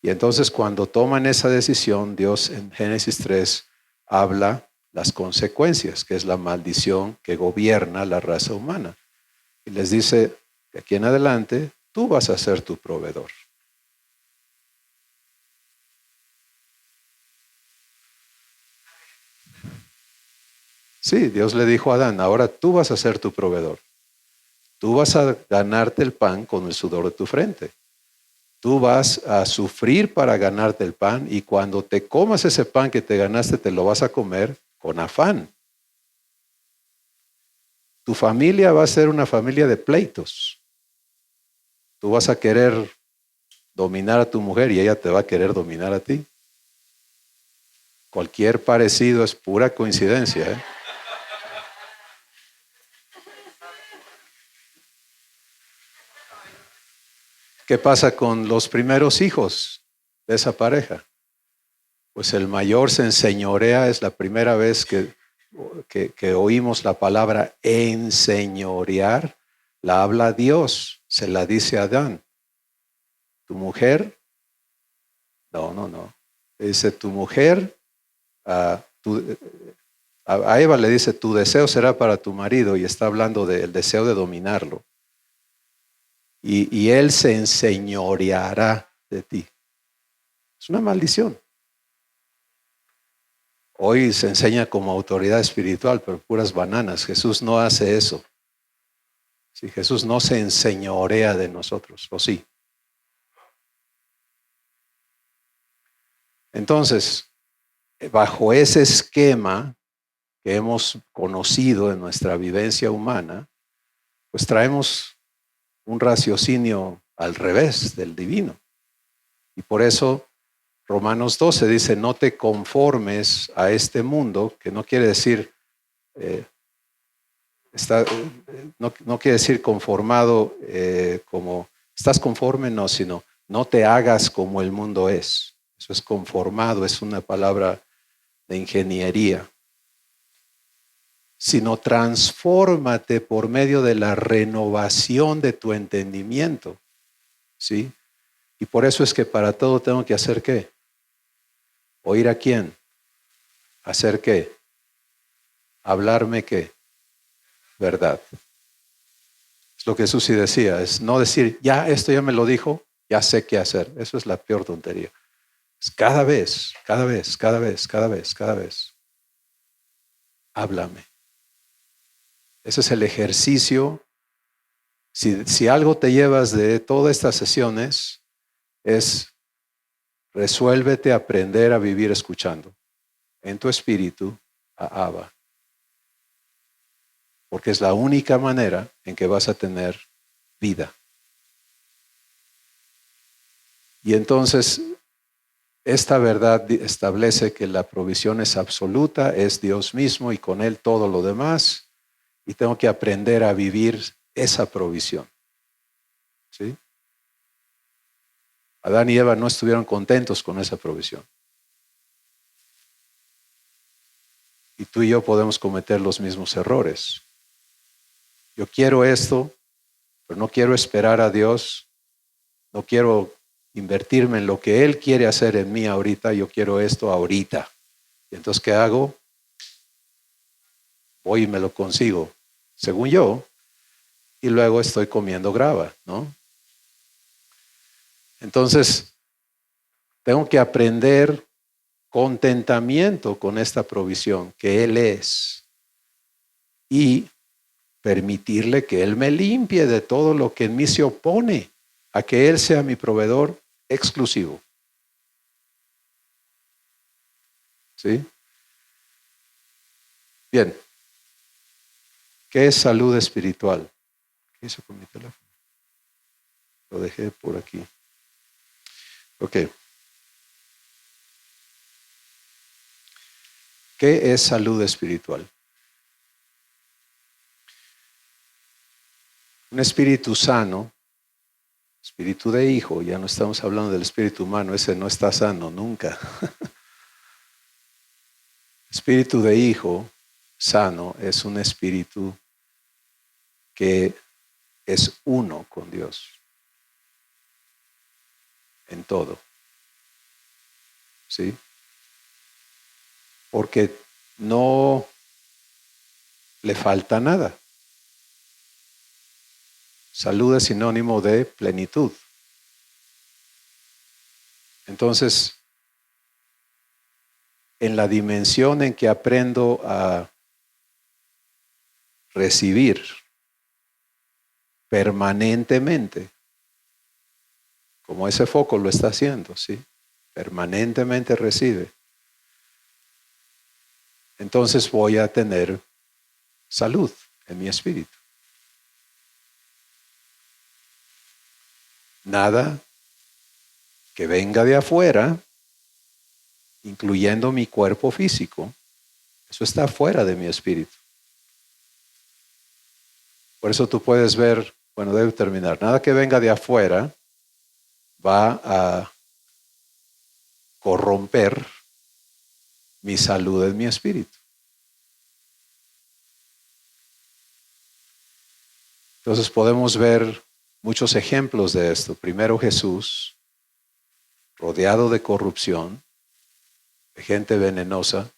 Y entonces cuando toman esa decisión, Dios en Génesis 3 habla las consecuencias, que es la maldición que gobierna la raza humana. Y les dice, de aquí en adelante, tú vas a ser tu proveedor. Sí, Dios le dijo a Adán, ahora tú vas a ser tu proveedor. Tú vas a ganarte el pan con el sudor de tu frente. Tú vas a sufrir para ganarte el pan y cuando te comas ese pan que te ganaste, te lo vas a comer con afán. Tu familia va a ser una familia de pleitos. Tú vas a querer dominar a tu mujer y ella te va a querer dominar a ti. Cualquier parecido es pura coincidencia, ¿eh? ¿Qué pasa con los primeros hijos de esa pareja? Pues el mayor se enseñorea, es la primera vez que oímos la palabra enseñorear, la habla Dios, se la dice a Adán. ¿Tu mujer? No. Dice, tu mujer, a Eva le dice, tu deseo será para tu marido, y está hablando del deseo de dominarlo. Y él se enseñoreará de ti. Es una maldición. Hoy se enseña como autoridad espiritual, pero puras bananas. Jesús no hace eso. Sí, Jesús no se enseñorea de nosotros, ¿o sí? Entonces, bajo ese esquema que hemos conocido en nuestra vivencia humana, pues traemos un raciocinio al revés del divino. Y por eso Romanos 12 dice, no te conformes a este mundo, que no quiere decir no quiere decir conformado como estás conforme, no, sino no te hagas como el mundo es. Eso es conformado, es una palabra de ingeniería. Sino transfórmate por medio de la renovación de tu entendimiento. ¿Sí? Y por eso es que para todo tengo que hacer ¿qué? ¿Oír a quién? ¿Hacer qué? ¿Hablarme qué? Verdad. Es lo que Susi decía, es no decir, ya esto ya me lo dijo, ya sé qué hacer. Eso es la peor tontería. Es cada vez, háblame. Ese es el ejercicio. Si algo te llevas de todas estas sesiones, es resuélvete a aprender a vivir escuchando en tu espíritu a Abba. Porque es la única manera en que vas a tener vida. Y entonces, esta verdad establece que la provisión es absoluta, es Dios mismo y con Él todo lo demás. Y tengo que aprender a vivir esa provisión. ¿Sí? Adán y Eva no estuvieron contentos con esa provisión. Y tú y yo podemos cometer los mismos errores. Yo quiero esto, pero no quiero esperar a Dios. No quiero invertirme en lo que Él quiere hacer en mí ahorita. Yo quiero esto ahorita. Y entonces, ¿qué hago? Voy y me lo consigo, según yo, y luego estoy comiendo grava, ¿no? Entonces, tengo que aprender contentamiento con esta provisión que Él es y permitirle que Él me limpie de todo lo que en mí se opone a que Él sea mi proveedor exclusivo. ¿Sí? Bien. ¿Qué es salud espiritual? ¿Qué hice con mi teléfono? Lo dejé por aquí. Ok. ¿Qué es salud espiritual? Un espíritu sano, espíritu de hijo, ya no estamos hablando del espíritu humano, ese no está sano nunca. Espíritu de hijo sano es un espíritu que es uno con Dios en todo. ¿Sí? Porque no le falta nada. Salud es sinónimo de plenitud. Entonces, en la dimensión en que aprendo a recibir permanentemente, como ese foco lo está haciendo, ¿sí? Permanentemente recibe. Entonces voy a tener salud en mi espíritu. Nada que venga de afuera, incluyendo mi cuerpo físico, eso está fuera de mi espíritu. Por eso tú puedes ver, bueno, debo terminar, nada que venga de afuera va a corromper mi salud en mi espíritu. Entonces podemos ver muchos ejemplos de esto. Primero Jesús, rodeado de corrupción, de gente venenosa,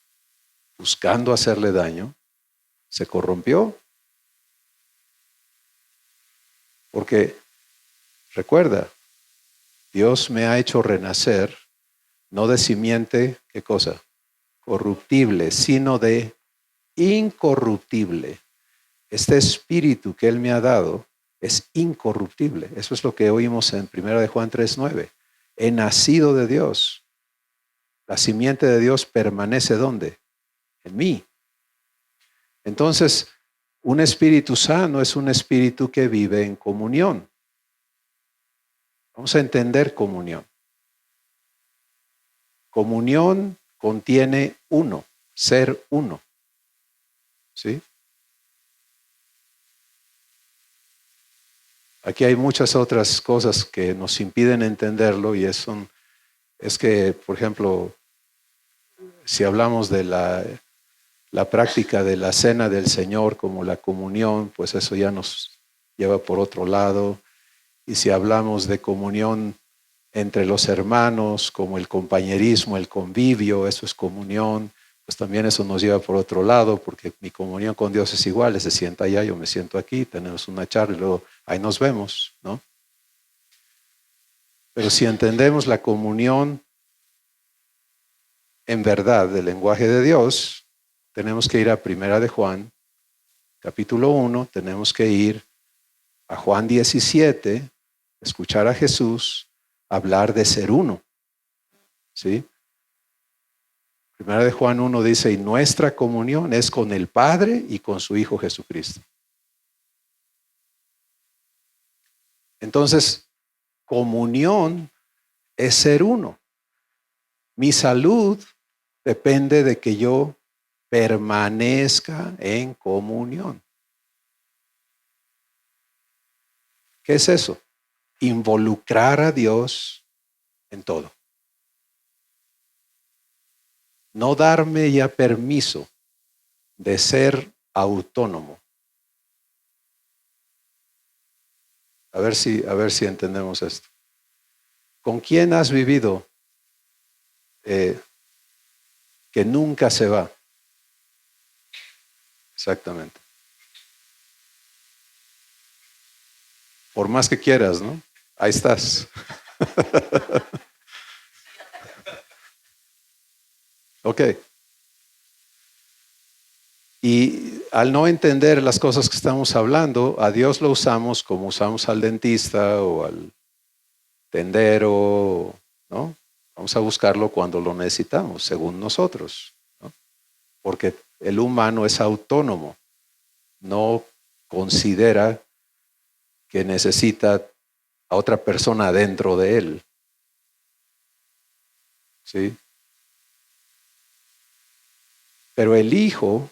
buscando hacerle daño, se corrompió. Porque, recuerda, Dios me ha hecho renacer, no de simiente, ¿qué cosa? Corruptible, sino de incorruptible. Este espíritu que Él me ha dado es incorruptible. Eso es lo que oímos en 1 de Juan 3:9. He nacido de Dios. La simiente de Dios permanece ¿dónde? En mí. Entonces, un espíritu sano es un espíritu que vive en comunión. Vamos a entender comunión. Comunión contiene uno, ser uno. ¿Sí? Aquí hay muchas otras cosas que nos impiden entenderlo y es que, por ejemplo, si hablamos de la práctica de la cena del Señor como la comunión, pues eso ya nos lleva por otro lado. Y si hablamos de comunión entre los hermanos, como el compañerismo, el convivio, eso es comunión, pues también eso nos lleva por otro lado, porque mi comunión con Dios es igual, Él se sienta allá, yo me siento aquí, tenemos una charla y luego ahí nos vemos, ¿no? Pero si entendemos la comunión en verdad del lenguaje de Dios, tenemos que ir a Primera de Juan, capítulo 1, tenemos que ir a Juan 17, escuchar a Jesús hablar de ser uno, ¿sí? Primera de Juan 1 dice, y nuestra comunión es con el Padre y con su Hijo Jesucristo. Entonces, comunión es ser uno. Mi salud depende de que yo permanezca en comunión. ¿Qué es eso? Involucrar a Dios en todo. No darme ya permiso de ser autónomo. A ver si entendemos esto. ¿Con quién has vivido que nunca se va? Exactamente. Por más que quieras, ¿no? Ahí estás. Ok. Y al no entender las cosas que estamos hablando, a Dios lo usamos como usamos al dentista o al tendero, ¿no? Vamos a buscarlo cuando lo necesitamos, según nosotros, ¿no? Porque el humano es autónomo, no considera que necesita a otra persona dentro de él. ¿Sí? Pero el Hijo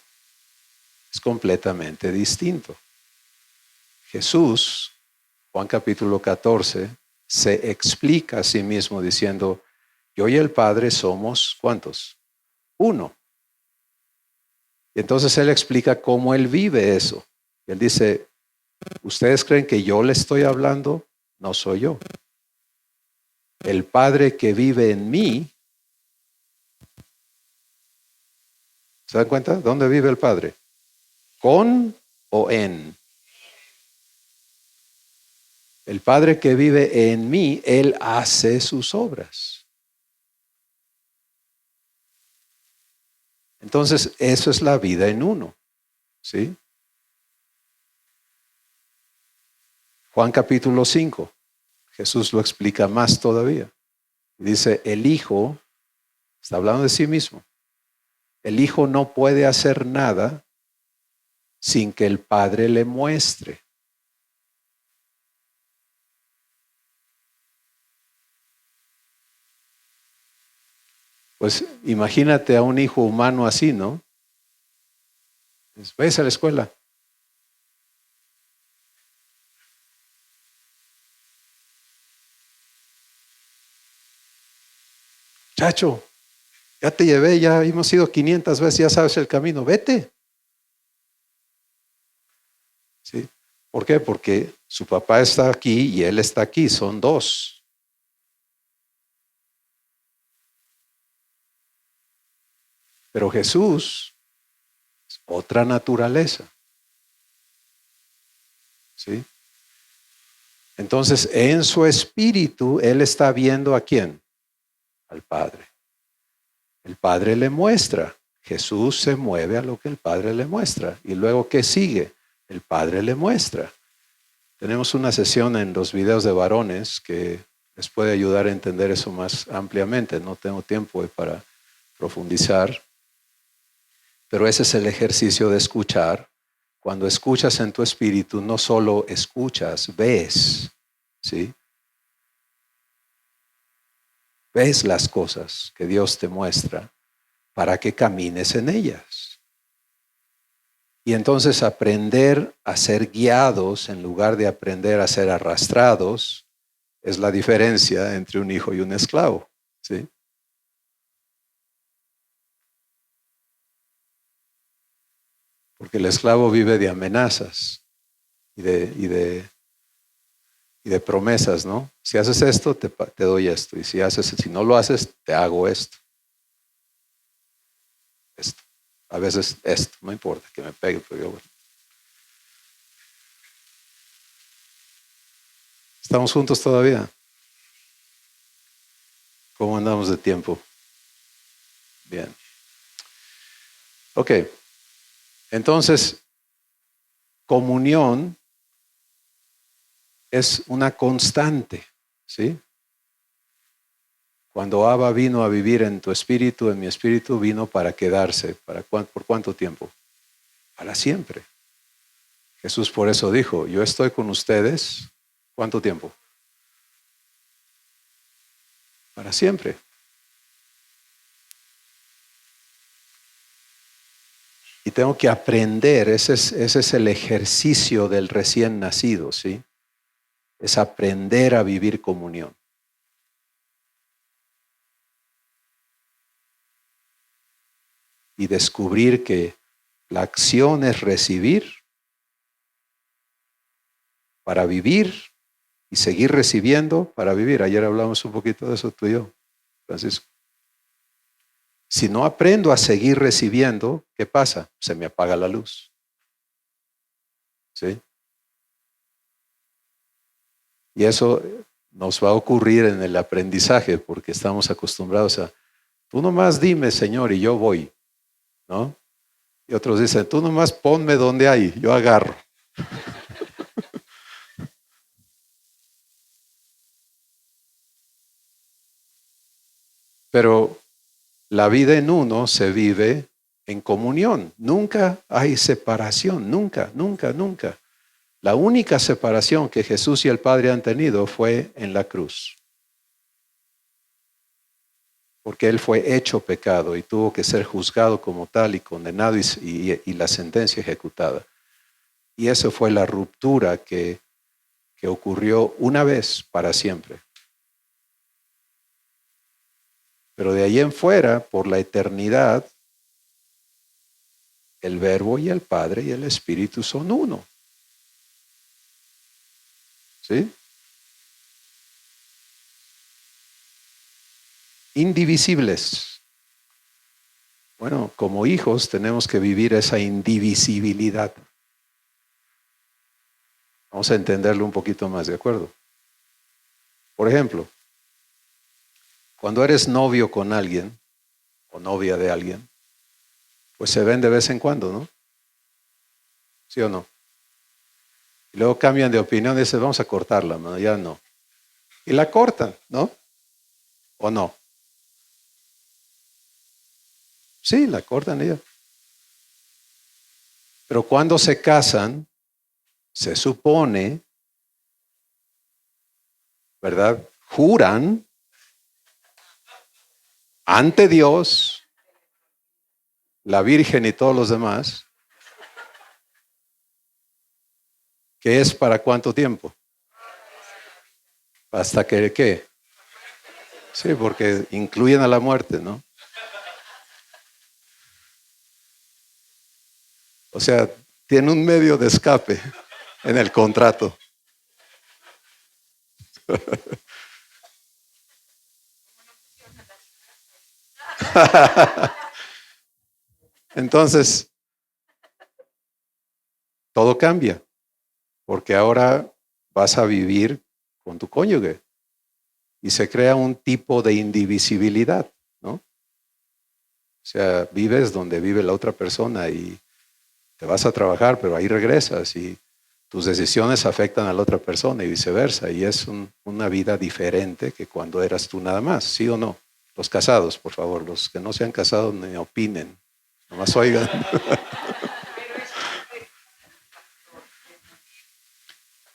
es completamente distinto. Jesús, Juan capítulo 14, se explica a sí mismo diciendo, yo y el Padre somos, ¿cuántos? Uno. Y entonces Él explica cómo Él vive eso. Y Él dice, ¿ustedes creen que yo le estoy hablando? No soy yo. El Padre que vive en mí, ¿se dan cuenta? ¿Dónde vive el Padre? ¿Con o en? El Padre que vive en mí, Él hace sus obras. Entonces, eso es la vida en uno. ¿Sí? Juan capítulo 5, Jesús lo explica más todavía. Dice, el Hijo, está hablando de sí mismo, el Hijo no puede hacer nada sin que el Padre le muestre. Pues imagínate a un hijo humano así, ¿no? Ves a la escuela. Chacho, ya te llevé, ya hemos ido 500 veces, ya sabes el camino, vete. ¿Sí? ¿Por qué? Porque su papá está aquí y él está aquí, son dos. Pero Jesús es otra naturaleza. ¿Sí? Entonces, en su espíritu, él está viendo ¿a quién? Al Padre. El Padre le muestra. Jesús se mueve a lo que el Padre le muestra. Y luego, ¿qué sigue? El Padre le muestra. Tenemos una sesión en los videos de varones que les puede ayudar a entender eso más ampliamente. No tengo tiempo para profundizar. Pero ese es el ejercicio de escuchar. Cuando escuchas en tu espíritu, no solo escuchas, ves. ¿Sí? Ves las cosas que Dios te muestra para que camines en ellas. Y entonces aprender a ser guiados en lugar de aprender a ser arrastrados es la diferencia entre un hijo y un esclavo, ¿sí? Porque el esclavo vive de amenazas y de promesas, ¿no? Si haces esto, te doy esto. Y si no lo haces, te hago esto. Esto. A veces esto, no importa que me pegue, pero yo... ¿Estamos juntos todavía? ¿Cómo andamos de tiempo? Bien. Ok. Entonces, comunión es una constante, ¿sí? Cuando Abba vino a vivir en tu espíritu, en mi espíritu, vino para quedarse. ¿Por cuánto tiempo? Para siempre. Jesús por eso dijo, yo estoy con ustedes, ¿cuánto tiempo? Para siempre. Y tengo que aprender, ese es el ejercicio del recién nacido, ¿sí? Es aprender a vivir comunión. Y descubrir que la acción es recibir para vivir y seguir recibiendo para vivir. Ayer hablamos un poquito de eso tú y yo, Francisco. Si no aprendo a seguir recibiendo, ¿qué pasa? Se me apaga la luz. ¿Sí? Y eso nos va a ocurrir en el aprendizaje porque estamos acostumbrados a, tú nomás dime, Señor, y yo voy, ¿no? Y otros dicen, tú nomás ponme donde hay, yo agarro. Pero la vida en uno se vive en comunión. Nunca hay separación, nunca, nunca, nunca. La única separación que Jesús y el Padre han tenido fue en la cruz. Porque Él fue hecho pecado y tuvo que ser juzgado como tal y condenado y la sentencia ejecutada. Y eso fue la ruptura que ocurrió una vez para siempre. Pero de ahí en fuera, por la eternidad, el Verbo y el Padre y el Espíritu son uno. ¿Sí? Indivisibles. Bueno, como hijos tenemos que vivir esa indivisibilidad. Vamos a entenderlo un poquito más, ¿de acuerdo? Por ejemplo, cuando eres novio con alguien o novia de alguien, pues se ven de vez en cuando, ¿no? ¿Sí o no? Y luego cambian de opinión y dicen, vamos a cortarla, ¿no? Ya no. Y la cortan, ¿no? ¿O no? Sí, la cortan ella. Pero cuando se casan, se supone, ¿verdad? Juran ante Dios, la Virgen y todos los demás, que es para cuánto tiempo. Hasta que, ¿qué? Sí, porque incluyen a la muerte, ¿no? O sea, tiene un medio de escape en el contrato. Entonces, todo cambia, porque ahora vas a vivir con tu cónyuge y se crea un tipo de indivisibilidad, ¿no? O sea, vives donde vive la otra persona y te vas a trabajar, pero ahí regresas y tus decisiones afectan a la otra persona y viceversa. Y es una vida diferente que cuando eras tú nada más, ¿sí o no? Los casados, por favor, los que no se han casado ni opinen, nomás oigan.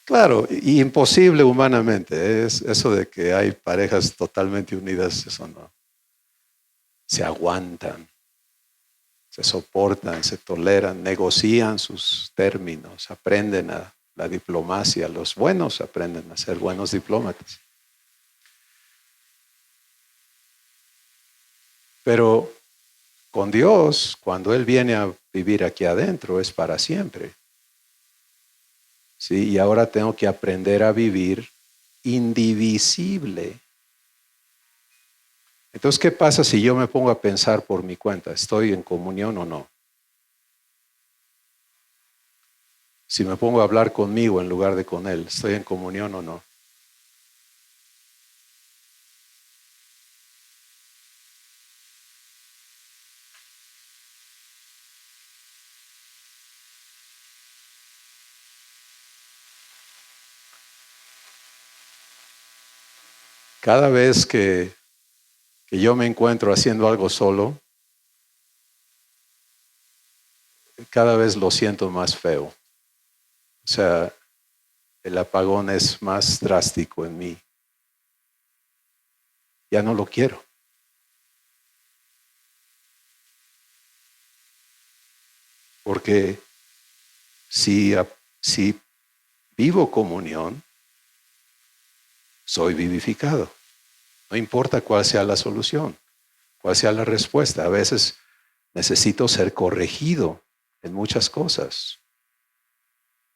Claro, y imposible humanamente, es eso de que hay parejas totalmente unidas, eso no. Se aguantan. se soportan, se toleran, negocian sus términos, aprenden a la diplomacia. Los buenos aprenden a ser buenos diplomatas. Pero con Dios, cuando Él viene a vivir aquí adentro, es para siempre. ¿Sí? Y ahora tengo que aprender a vivir indivisible. Entonces, ¿qué pasa si yo me pongo a pensar por mi cuenta? ¿Estoy en comunión o no? Si me pongo a hablar conmigo en lugar de con Él, ¿estoy en comunión o no? Cada vez que yo me encuentro haciendo algo solo, cada vez lo siento más feo. O sea, el apagón es más drástico en mí. Ya no lo quiero. Porque si vivo comunión, soy vivificado. No importa cuál sea la solución, cuál sea la respuesta. A veces necesito ser corregido en muchas cosas.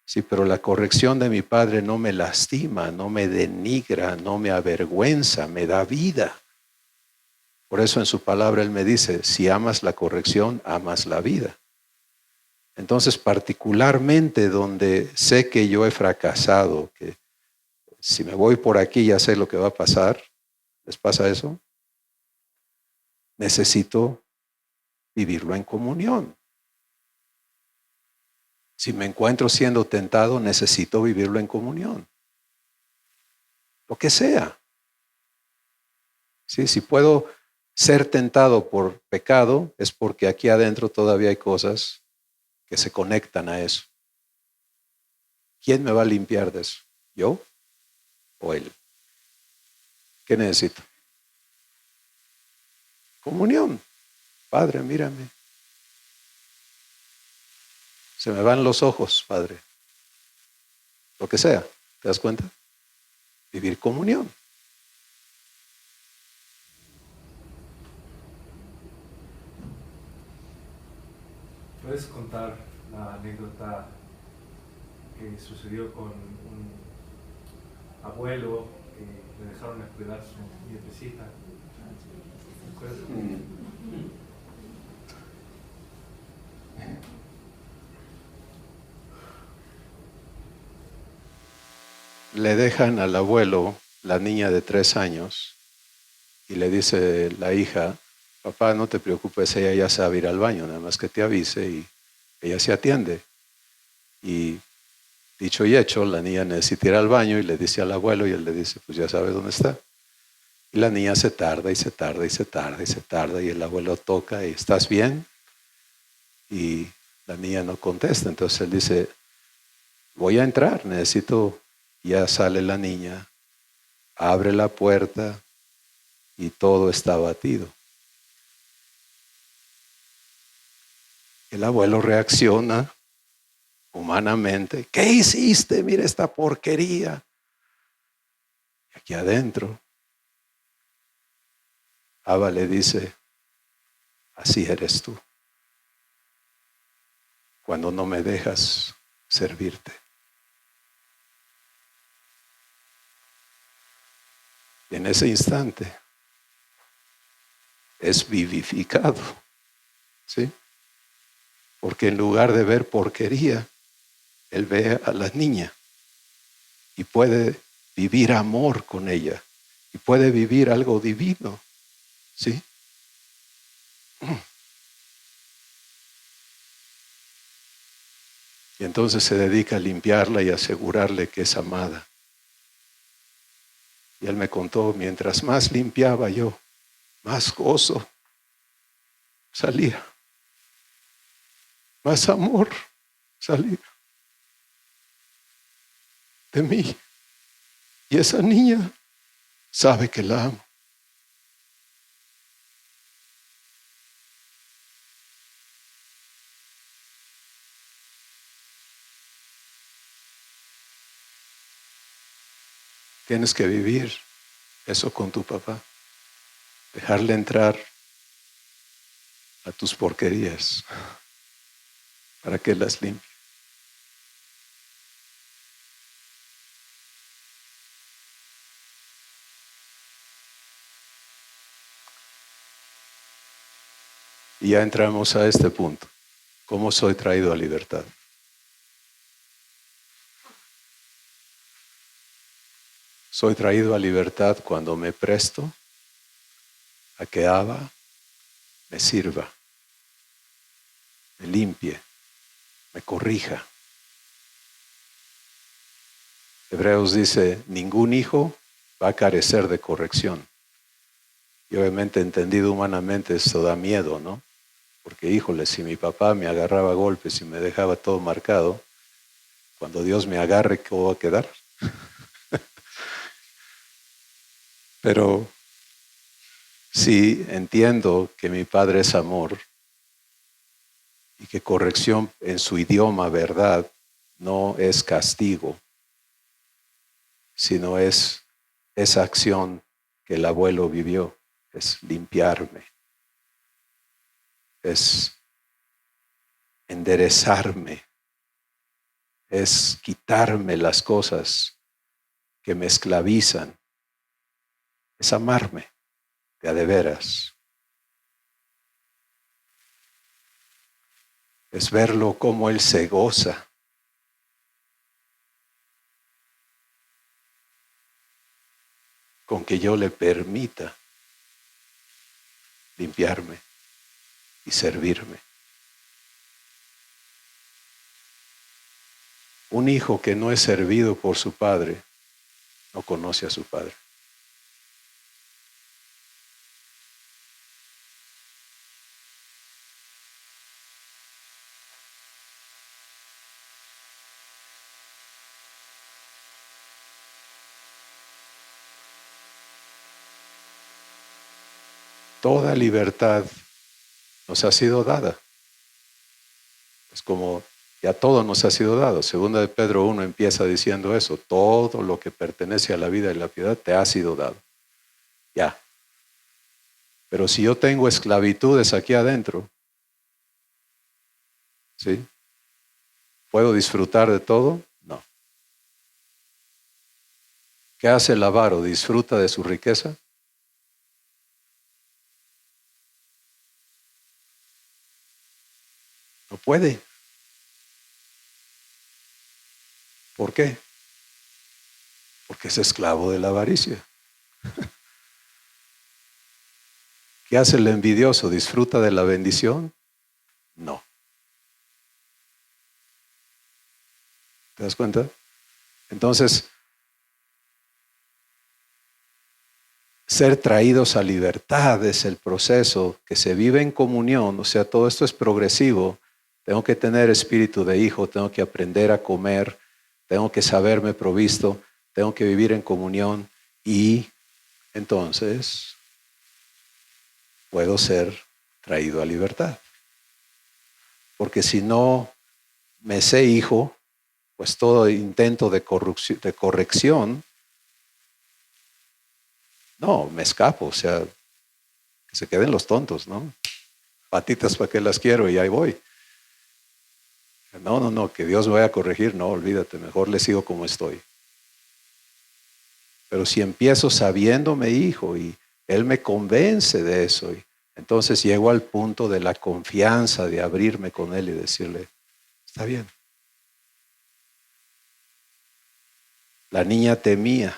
Sí, pero la corrección de mi Padre no me lastima, no me denigra, no me avergüenza, me da vida. Por eso en su palabra Él me dice, si amas la corrección, amas la vida. Entonces, particularmente donde sé que yo he fracasado, que si me voy por aquí ya sé lo que va a pasar, ¿les pasa eso? Necesito vivirlo en comunión. Si me encuentro siendo tentado, necesito vivirlo en comunión. Lo que sea. ¿Sí? Si puedo ser tentado por pecado, es porque aquí adentro todavía hay cosas que se conectan a eso. ¿Quién me va a limpiar de eso? ¿Yo o Él? ¿Qué necesito? Comunión. Padre, mírame. Se me van los ojos, Padre. Lo que sea. ¿Te das cuenta? Vivir comunión. ¿Puedes contar la anécdota que sucedió con un abuelo que le dejaron a cuidar a su nietecita? Le dejan al abuelo la niña de 3 años y le dice la hija, papá, no te preocupes, ella ya sabe ir al baño, nada más que te avise y ella se atiende. Y dicho y hecho, la niña necesita ir al baño y le dice al abuelo y él le dice, pues ya sabe dónde está. Y la niña se tarda y se tarda y se tarda y se tarda y el abuelo toca y ¿estás bien? Y la niña no contesta, entonces él dice, voy a entrar, necesito, ya sale la niña, abre la puerta y todo está batido. El abuelo reacciona humanamente, ¿qué hiciste? Mira esta porquería. Y aquí adentro, Abba le dice, así eres tú, cuando no me dejas servirte. Y en ese instante es vivificado, ¿sí? Porque en lugar de ver porquería, él ve a la niña y puede vivir amor con ella y puede vivir algo divino, ¿sí? Y entonces se dedica a limpiarla y asegurarle que es amada. Y él me contó, mientras más limpiaba yo, más gozo salía, más amor salía de mí. Y esa niña sabe que la amo. Tienes que vivir eso con tu papá. Dejarle entrar a tus porquerías para que las limpie. Y ya entramos a este punto. ¿Cómo soy traído a libertad? Soy traído a libertad cuando me presto a que Abba me sirva, me limpie, me corrija. Hebreos dice, ningún hijo va a carecer de corrección. Y obviamente entendido humanamente esto da miedo, ¿no? Porque híjole, si mi papá me agarraba a golpes y me dejaba todo marcado, cuando Dios me agarre, ¿cómo va a quedar? Pero sí entiendo que mi Padre es amor y que corrección en su idioma, verdad, no es castigo, sino es esa acción que el abuelo vivió, es limpiarme, es enderezarme, es quitarme las cosas que me esclavizan, es amarme de veras, es verlo como Él se goza. Con que yo le permita limpiarme y servirme. Un hijo que no es servido por su padre no conoce a su padre. Toda libertad nos ha sido dada. Es como ya todo nos ha sido dado. Segunda de Pedro 1 empieza diciendo eso. Todo lo que pertenece a la vida y la piedad te ha sido dado. Ya. Pero si yo tengo esclavitudes aquí adentro, ¿sí? ¿Puedo disfrutar de todo? No. ¿Qué hace el avaro? ¿Disfruta de su riqueza? No puede. ¿Por qué? Porque es esclavo de la avaricia. ¿Qué hace el envidioso? ¿Disfruta de la bendición? No. ¿Te das cuenta? Entonces, ser traídos a libertad es el proceso que se vive en comunión, o sea, todo esto es progresivo. Tengo que tener espíritu de hijo, tengo que aprender a comer, tengo que saberme provisto, tengo que vivir en comunión y entonces puedo ser traído a libertad. Porque si no me sé hijo, pues todo intento de corrección, no, me escapo, o sea, que se queden los tontos, ¿no? Patitas, ¿para qué las quiero? Y ahí voy. No, que Dios me vaya a corregir, no, olvídate, mejor le sigo como estoy. Pero si empiezo sabiéndome hijo y Él me convence de eso, y entonces llego al punto de la confianza, de abrirme con Él y decirle, está bien. La niña temía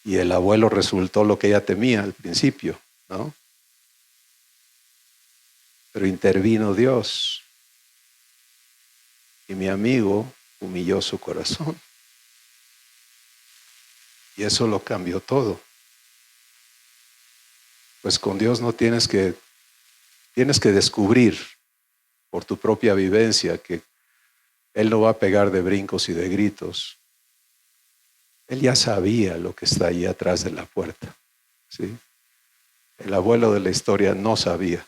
y el abuelo resultó lo que ella temía al principio, ¿no? Pero intervino Dios y mi amigo humilló su corazón. Y eso lo cambió todo. Pues con Dios no tienes que descubrir por tu propia vivencia que Él no va a pegar de brincos y de gritos. Él ya sabía lo que está ahí atrás de la puerta, ¿sí? El abuelo de la historia no sabía,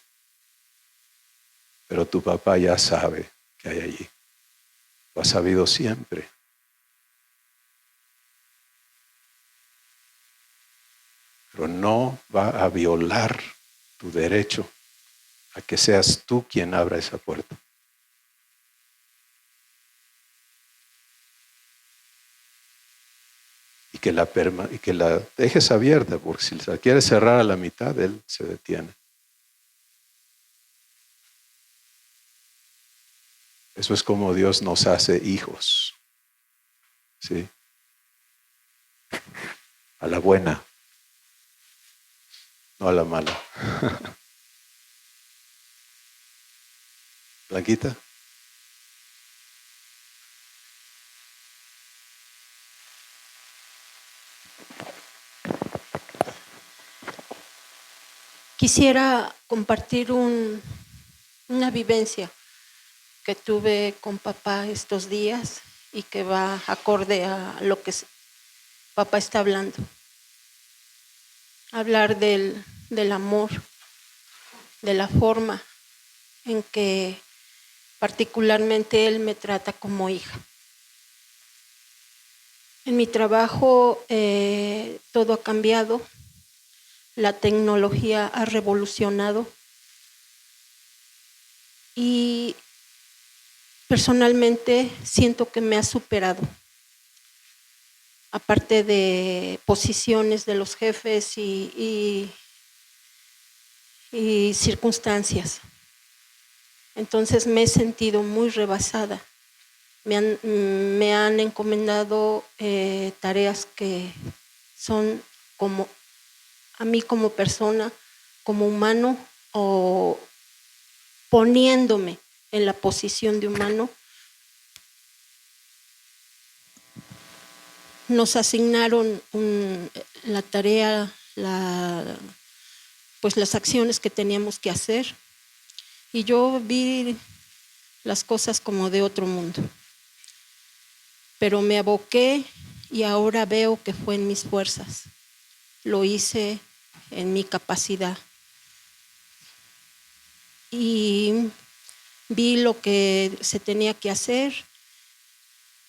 pero tu papá ya sabe que hay allí. Lo ha sabido siempre. pero no va a violar tu derecho a que seas tú quien abra esa puerta. Y que la dejes abierta, porque si la quieres cerrar a la mitad, él se detiene. Eso es como Dios nos hace hijos, ¿sí? A la buena, no a la mala. Blanquita. Quisiera compartir una vivencia que tuve con papá estos días y que va acorde a lo que papá está hablando. Hablar del amor, de la forma en que particularmente él me trata como hija. En mi trabajo todo ha cambiado, la tecnología ha revolucionado y personalmente siento que me ha superado. Aparte de posiciones de los jefes y circunstancias. Entonces me he sentido muy rebasada. Me han encomendado tareas que son como a mí como persona, como humano, o poniéndome en la posición de humano. Nos asignaron la tarea, pues las acciones que teníamos que hacer, y yo vi las cosas como de otro mundo. Pero me aboqué y ahora veo que fue en mis fuerzas. Lo hice en mi capacidad. Y vi lo que se tenía que hacer,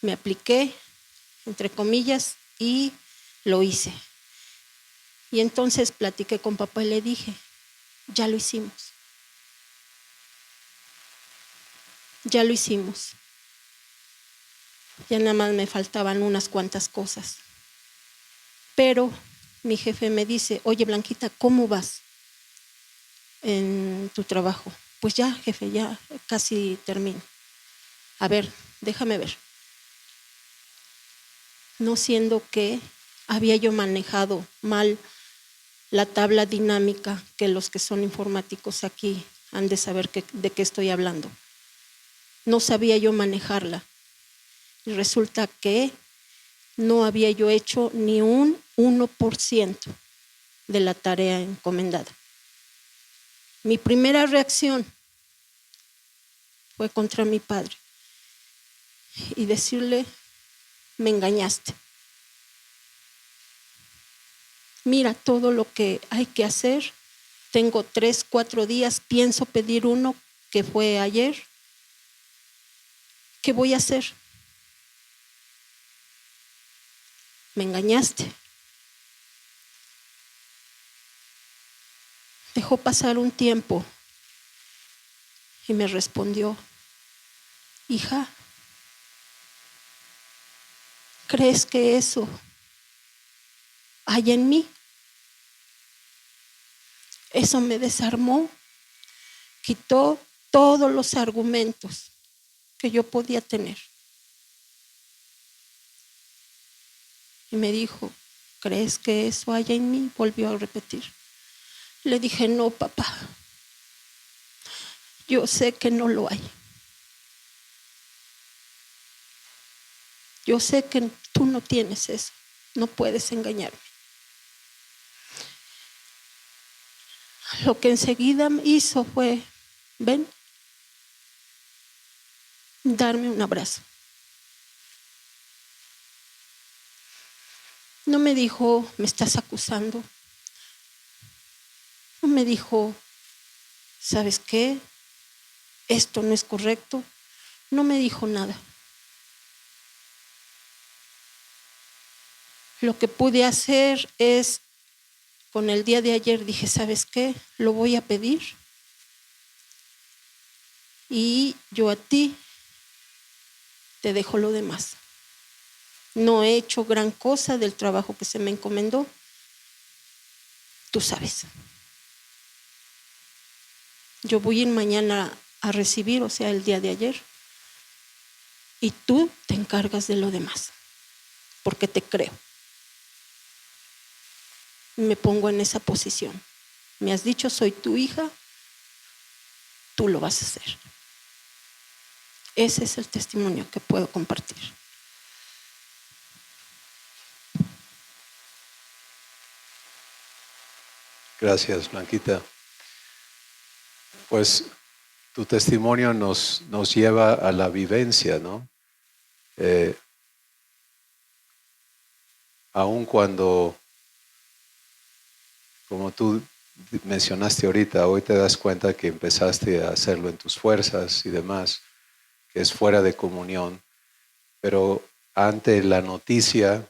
me apliqué, entre comillas, y lo hice. Y entonces platiqué con papá y le dije, ya lo hicimos. Ya lo hicimos. Ya nada más me faltaban unas cuantas cosas. Pero mi jefe me dice, oye Blanquita, ¿cómo vas en tu trabajo? Pues ya, jefe, ya casi termino. A ver, déjame ver. No siendo que había yo manejado mal la tabla dinámica, que los que son informáticos aquí han de saber de qué estoy hablando. No sabía yo manejarla. Y resulta que no había yo hecho ni un 1% de la tarea encomendada. Mi primera reacción fue contra mi padre y decirle, me engañaste. Mira todo lo que hay que hacer. Tengo 3, 4 días, pienso pedir uno que fue ayer. ¿Qué voy a hacer? Me engañaste. Dejó pasar un tiempo y me respondió, hija, ¿crees que eso hay en mí? Eso me desarmó, quitó todos los argumentos que yo podía tener. Y me dijo, ¿crees que eso hay en mí? Volvió a repetir. Le dije, no, papá, yo sé que no lo hay. Yo sé que tú no tienes eso, no puedes engañarme. Lo que enseguida hizo fue, ven, darme un abrazo. No me dijo, me estás acusando. No me dijo, ¿sabes qué? Esto no es correcto. No me dijo nada. Lo que pude hacer es con el día de ayer dije, ¿sabes qué? Lo voy a pedir. Y yo a ti te dejo lo demás. No he hecho gran cosa del trabajo que se me encomendó. Tú sabes. Yo voy a ir mañana a recibir, o sea, el día de ayer. Y tú te encargas de lo demás, porque te creo. Me pongo en esa posición. Me has dicho, soy tu hija, tú lo vas a hacer. Ese es el testimonio que puedo compartir. Gracias, Blanquita. Pues tu testimonio nos lleva a la vivencia, ¿no? Aun cuando, como tú mencionaste ahorita, hoy te das cuenta que empezaste a hacerlo en tus fuerzas y demás, que es fuera de comunión, pero ante la noticia,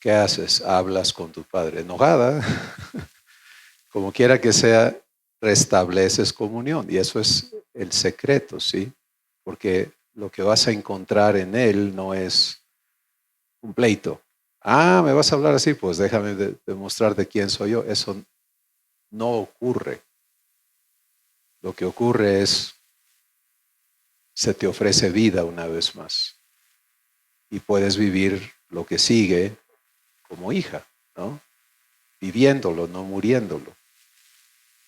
¿qué haces? Hablas con tu padre, enojada, como quiera que sea, restableces comunión, y eso es el secreto, ¿sí? Porque lo que vas a encontrar en él no es un pleito. Ah, ¿me vas a hablar así? Pues déjame demostrar de quién soy yo. Eso no ocurre. Lo que ocurre es, se te ofrece vida una vez más. Y puedes vivir lo que sigue como hija, ¿no? Viviéndolo, no muriéndolo.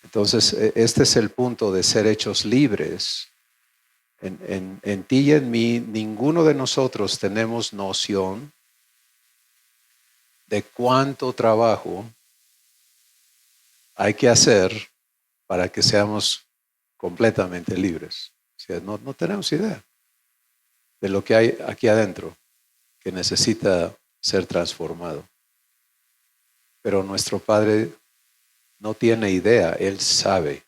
Entonces, este es el punto de ser hechos libres. En ti y en mí, ninguno de nosotros tenemos noción de cuánto trabajo hay que hacer para que seamos completamente libres. O sea, no tenemos idea de lo que hay aquí adentro que necesita ser transformado. Pero nuestro Padre no tiene idea, Él sabe.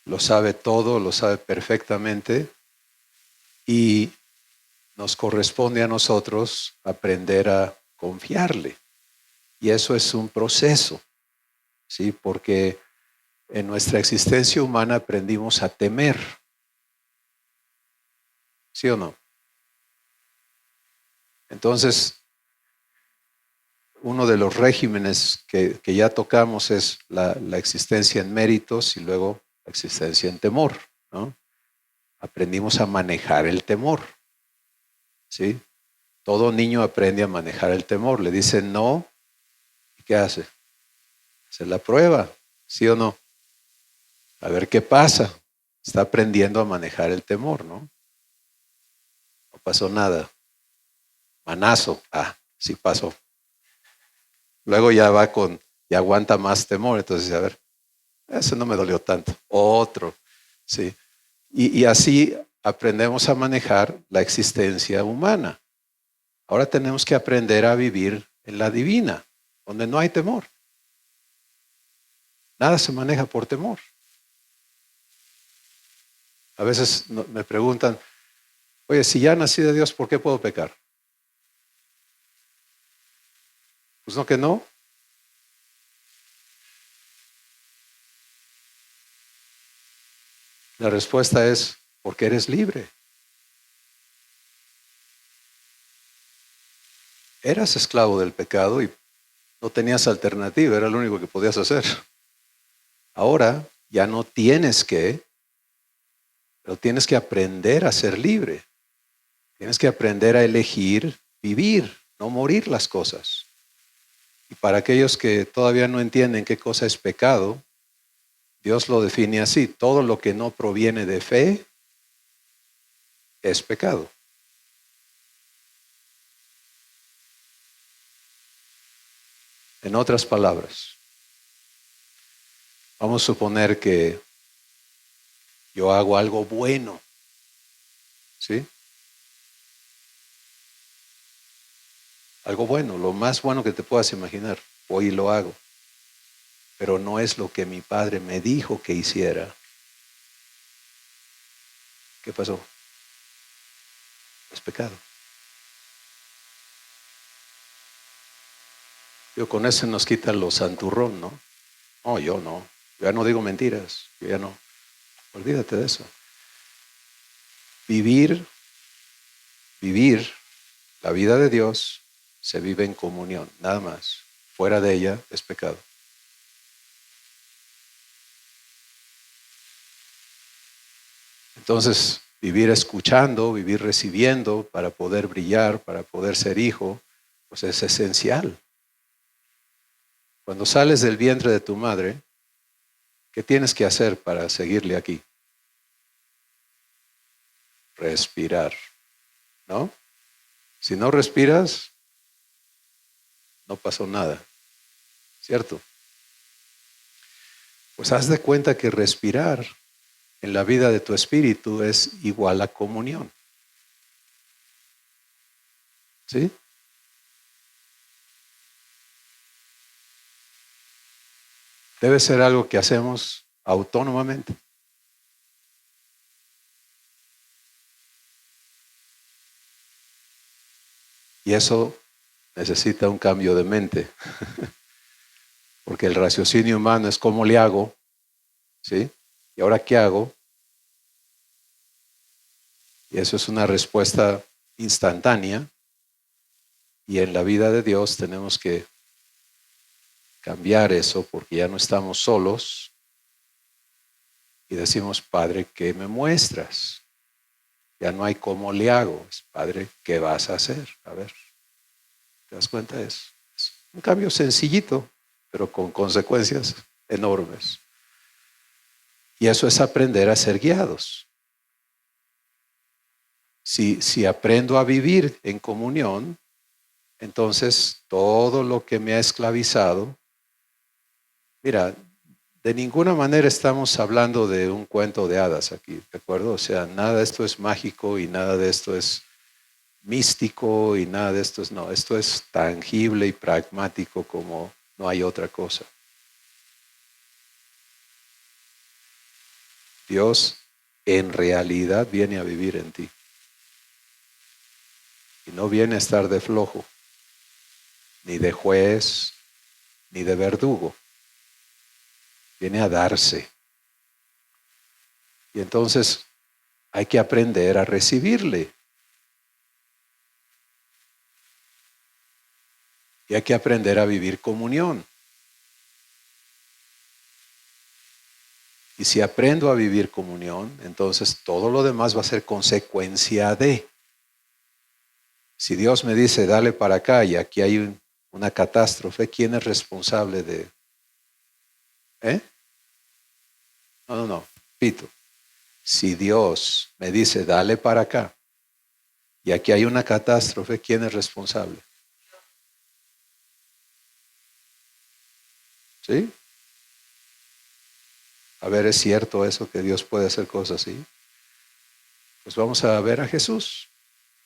Lo sabe todo, lo sabe perfectamente y nos corresponde a nosotros aprender a confiarle. Y eso es un proceso, ¿sí? Porque en nuestra existencia humana aprendimos a temer. ¿Sí o no? Entonces, uno de los regímenes que ya tocamos es la existencia en méritos y luego la existencia en temor, ¿no? Aprendimos a manejar el temor, ¿sí? Todo niño aprende a manejar el temor. Le dicen no, ¿y qué hace? Se la prueba, ¿sí o no? A ver qué pasa. Está aprendiendo a manejar el temor, ¿no? No pasó nada. Manazo, sí pasó. Luego ya va ya aguanta más temor, entonces a ver, eso no me dolió tanto. Otro, ¿sí? Y así aprendemos a manejar la existencia humana. Ahora tenemos que aprender a vivir en la divina, donde no hay temor. Nada se maneja por temor. A veces me preguntan, oye, si ya nací de Dios, ¿por qué puedo pecar? Pues no que no. La respuesta es, porque eres libre. Eras esclavo del pecado y no tenías alternativa, era lo único que podías hacer. Ahora ya no tienes que, pero tienes que aprender a ser libre. Tienes que aprender a elegir vivir, no morir las cosas. Y para aquellos que todavía no entienden qué cosa es pecado, Dios lo define así: todo lo que no proviene de fe es pecado. En otras palabras, vamos a suponer que yo hago algo bueno, ¿sí? Algo bueno, lo más bueno que te puedas imaginar. Voy y lo hago. Pero no es lo que mi padre me dijo que hiciera. ¿Qué pasó? Es pecado. Yo con eso nos quitan los santurrón, ¿no? No, yo no. Yo ya no digo mentiras. Yo ya no. Olvídate de eso. Vivir la vida de Dios se vive en comunión, nada más. Fuera de ella es pecado. Entonces, vivir escuchando, vivir recibiendo para poder brillar, para poder ser hijo, pues es esencial. Cuando sales del vientre de tu madre, ¿qué tienes que hacer para seguirle aquí? Respirar, ¿no? Si no respiras, no pasó nada, ¿cierto? Pues haz de cuenta que respirar en la vida de tu espíritu es igual a comunión. ¿Sí? Debe ser algo que hacemos autónomamente. Y eso necesita un cambio de mente. Porque el raciocinio humano es cómo le hago, ¿sí? ¿Y ahora qué hago? Y eso es una respuesta instantánea. Y en la vida de Dios tenemos que cambiar eso porque ya no estamos solos. Y decimos, Padre, ¿qué me muestras? Ya no hay cómo le hago. Es, Padre, ¿qué vas a hacer? A ver, ¿te das cuenta? Es un cambio sencillito, pero con consecuencias enormes. Y eso es aprender a ser guiados. Si aprendo a vivir en comunión, entonces todo lo que me ha esclavizado, mira, de ninguna manera estamos hablando de un cuento de hadas aquí, ¿de acuerdo? O sea, nada de esto es mágico y nada de esto es místico y nada de esto es, no, esto es tangible y pragmático como no hay otra cosa. Dios en realidad viene a vivir en ti. Y no viene a estar de flojo, ni de juez, ni de verdugo. Viene a darse. Y entonces hay que aprender a recibirle. Y hay que aprender a vivir comunión. Y si aprendo a vivir comunión, entonces todo lo demás va a ser consecuencia de. Si Dios me dice, dale para acá y aquí hay una catástrofe, ¿quién es responsable de? No. Pito. Si Dios me dice, dale para acá y aquí hay una catástrofe, ¿quién es responsable? ¿Sí? A ver, ¿es cierto eso que Dios puede hacer cosas así? Pues vamos a ver a Jesús,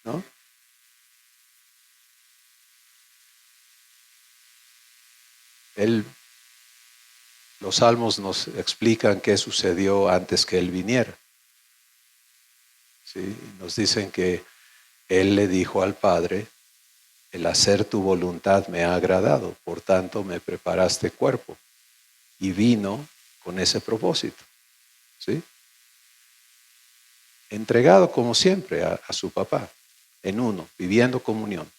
¿no? Los salmos nos explican qué sucedió antes que Él viniera. ¿Sí? Nos dicen que Él le dijo al Padre, el hacer tu voluntad me ha agradado, por tanto me preparaste cuerpo. Y vino con ese propósito. ¿Sí? Entregado como siempre a su papá, en uno, viviendo comunión.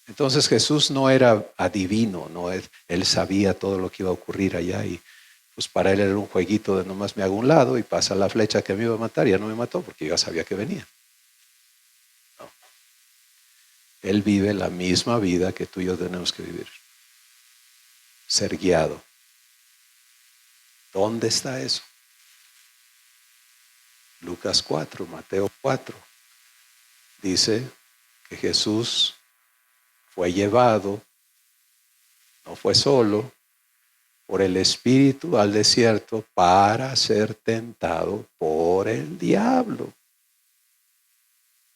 Entonces Jesús no era adivino, no, él sabía todo lo que iba a ocurrir allá y pues para él era un jueguito de nomás me hago un lado y pasa la flecha que me iba a matar y ya no me mató porque yo ya sabía que venía. No. Él vive la misma vida que tú y yo tenemos que vivir. Ser guiado. ¿Dónde está eso? Lucas 4, Mateo 4. Dice que Jesús fue llevado, no fue solo, por el Espíritu al desierto para ser tentado por el diablo.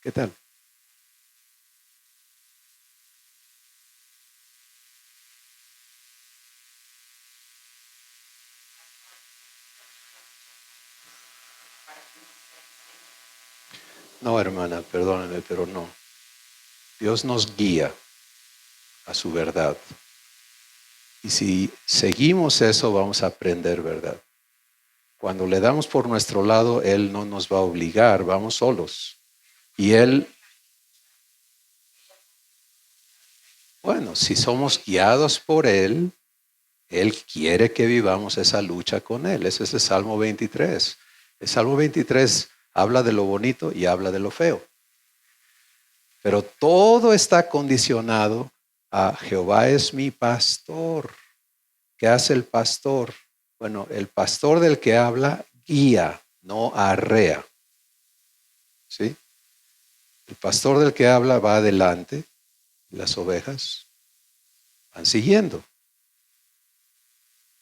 ¿Qué tal? No, hermana, perdónenme, pero no. Dios nos guía. a su verdad. Y si seguimos eso, vamos a aprender verdad. Cuando le damos por nuestro lado, Él no nos va a obligar, vamos solos. Y Él, bueno, si somos guiados por Él, Él quiere que vivamos esa lucha con Él. Ese es el Salmo 23. El Salmo 23 habla de lo bonito y habla de lo feo. Pero todo está condicionado a Jehová es mi pastor. ¿Qué hace el pastor? Bueno, el pastor del que habla guía, no arrea. ¿Sí? El pastor del que habla va adelante y las ovejas van siguiendo.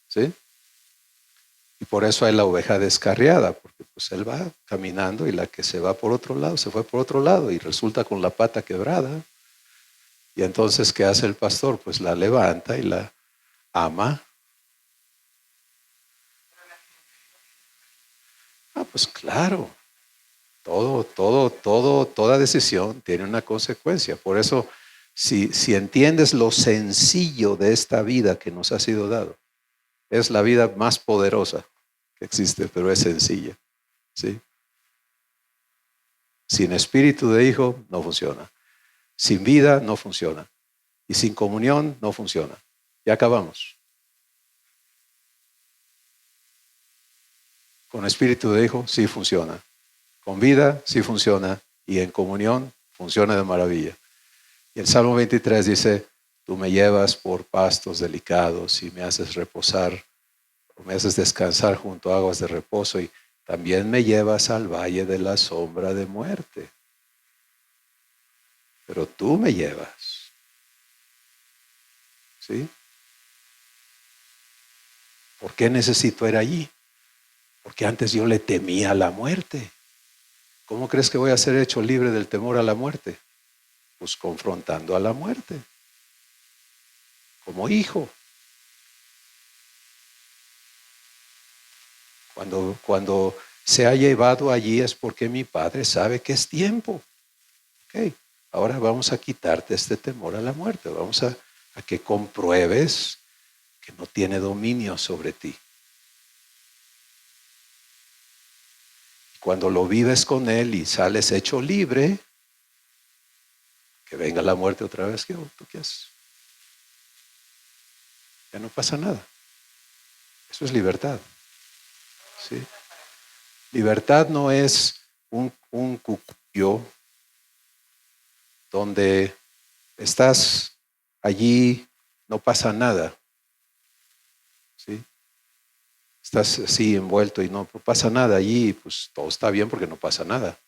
¿Sí? Y por eso hay la oveja descarriada, porque pues él va caminando y la que se va por otro lado, se fue por otro lado y resulta con la pata quebrada. Y entonces, ¿qué hace el pastor? Pues la levanta y la ama. Pues claro, toda decisión tiene una consecuencia. Por eso, si entiendes lo sencillo de esta vida que nos ha sido dado, es la vida más poderosa que existe, pero es sencilla. ¿Sí? Sin espíritu de hijo no funciona. Sin vida no funciona. Y sin comunión no funciona. Ya acabamos. Con espíritu de hijo sí funciona. Con vida sí funciona. Y en comunión funciona de maravilla. Y el Salmo 23 dice, tú me llevas por pastos delicados y me haces reposar, o me haces descansar junto a aguas de reposo y también me llevas al valle de la sombra de muerte. Pero tú me llevas. ¿Sí? ¿Por qué necesito ir allí? Porque antes yo le temía a la muerte. ¿Cómo crees que voy a ser hecho libre del temor a la muerte? Pues confrontando a la muerte. Como hijo. Cuando se ha llevado allí es porque mi padre sabe que es tiempo. Ok, ahora vamos a quitarte este temor a la muerte. Vamos a que compruebes que no tiene dominio sobre ti. Cuando lo vives con Él y sales hecho libre, que venga la muerte otra vez, ¿tú qué haces? Ya no pasa nada. Eso es libertad. ¿Sí? Libertad no es un cucuyo donde estás allí, no pasa nada. ¿Sí? Estás así envuelto y no pasa nada allí, pues todo está bien porque no pasa nada.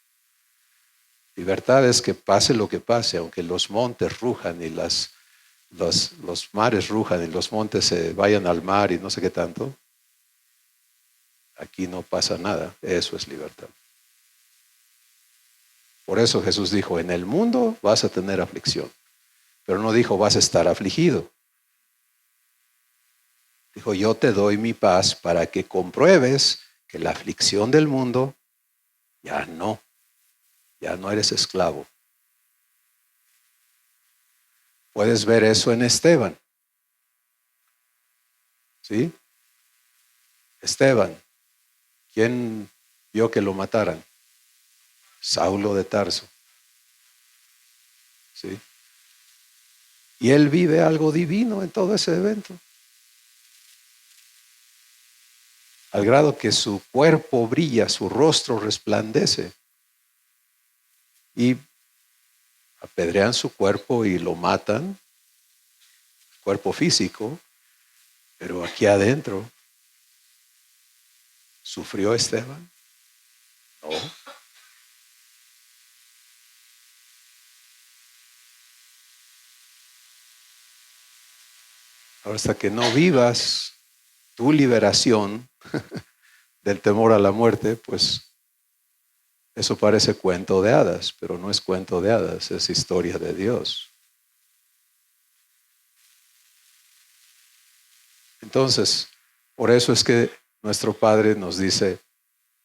Libertad es que pase lo que pase, aunque los montes rujan y los mares rujan y los montes se vayan al mar y no sé qué tanto. Aquí no pasa nada, eso es libertad. Por eso Jesús dijo, en el mundo vas a tener aflicción, pero no dijo vas a estar afligido. Dijo, yo te doy mi paz para que compruebes que la aflicción del mundo ya no eres esclavo. Puedes ver eso en Esteban. ¿Sí? Esteban, ¿quién vio que lo mataran? Saulo de Tarso. ¿Sí? Y él vive algo divino en todo ese evento. Al grado que su cuerpo brilla, su rostro resplandece. Y apedrean su cuerpo y lo matan, cuerpo físico, pero aquí adentro, ¿sufrió Esteban? No. Ahora, hasta que no vivas tu liberación del temor a la muerte, pues eso parece cuento de hadas, pero no es cuento de hadas, es historia de Dios. Entonces, por eso es que nuestro Padre nos dice,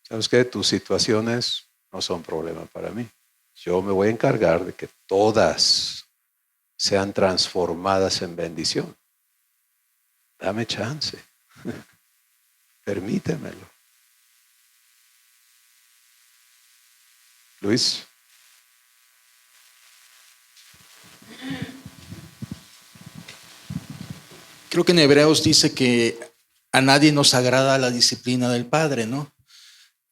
¿sabes qué? Tus situaciones no son problema para mí. Yo me voy a encargar de que todas sean transformadas en bendición. Dame chance. Permítemelo. Luis. Creo que en Hebreos dice que a nadie nos agrada la disciplina del Padre, ¿no?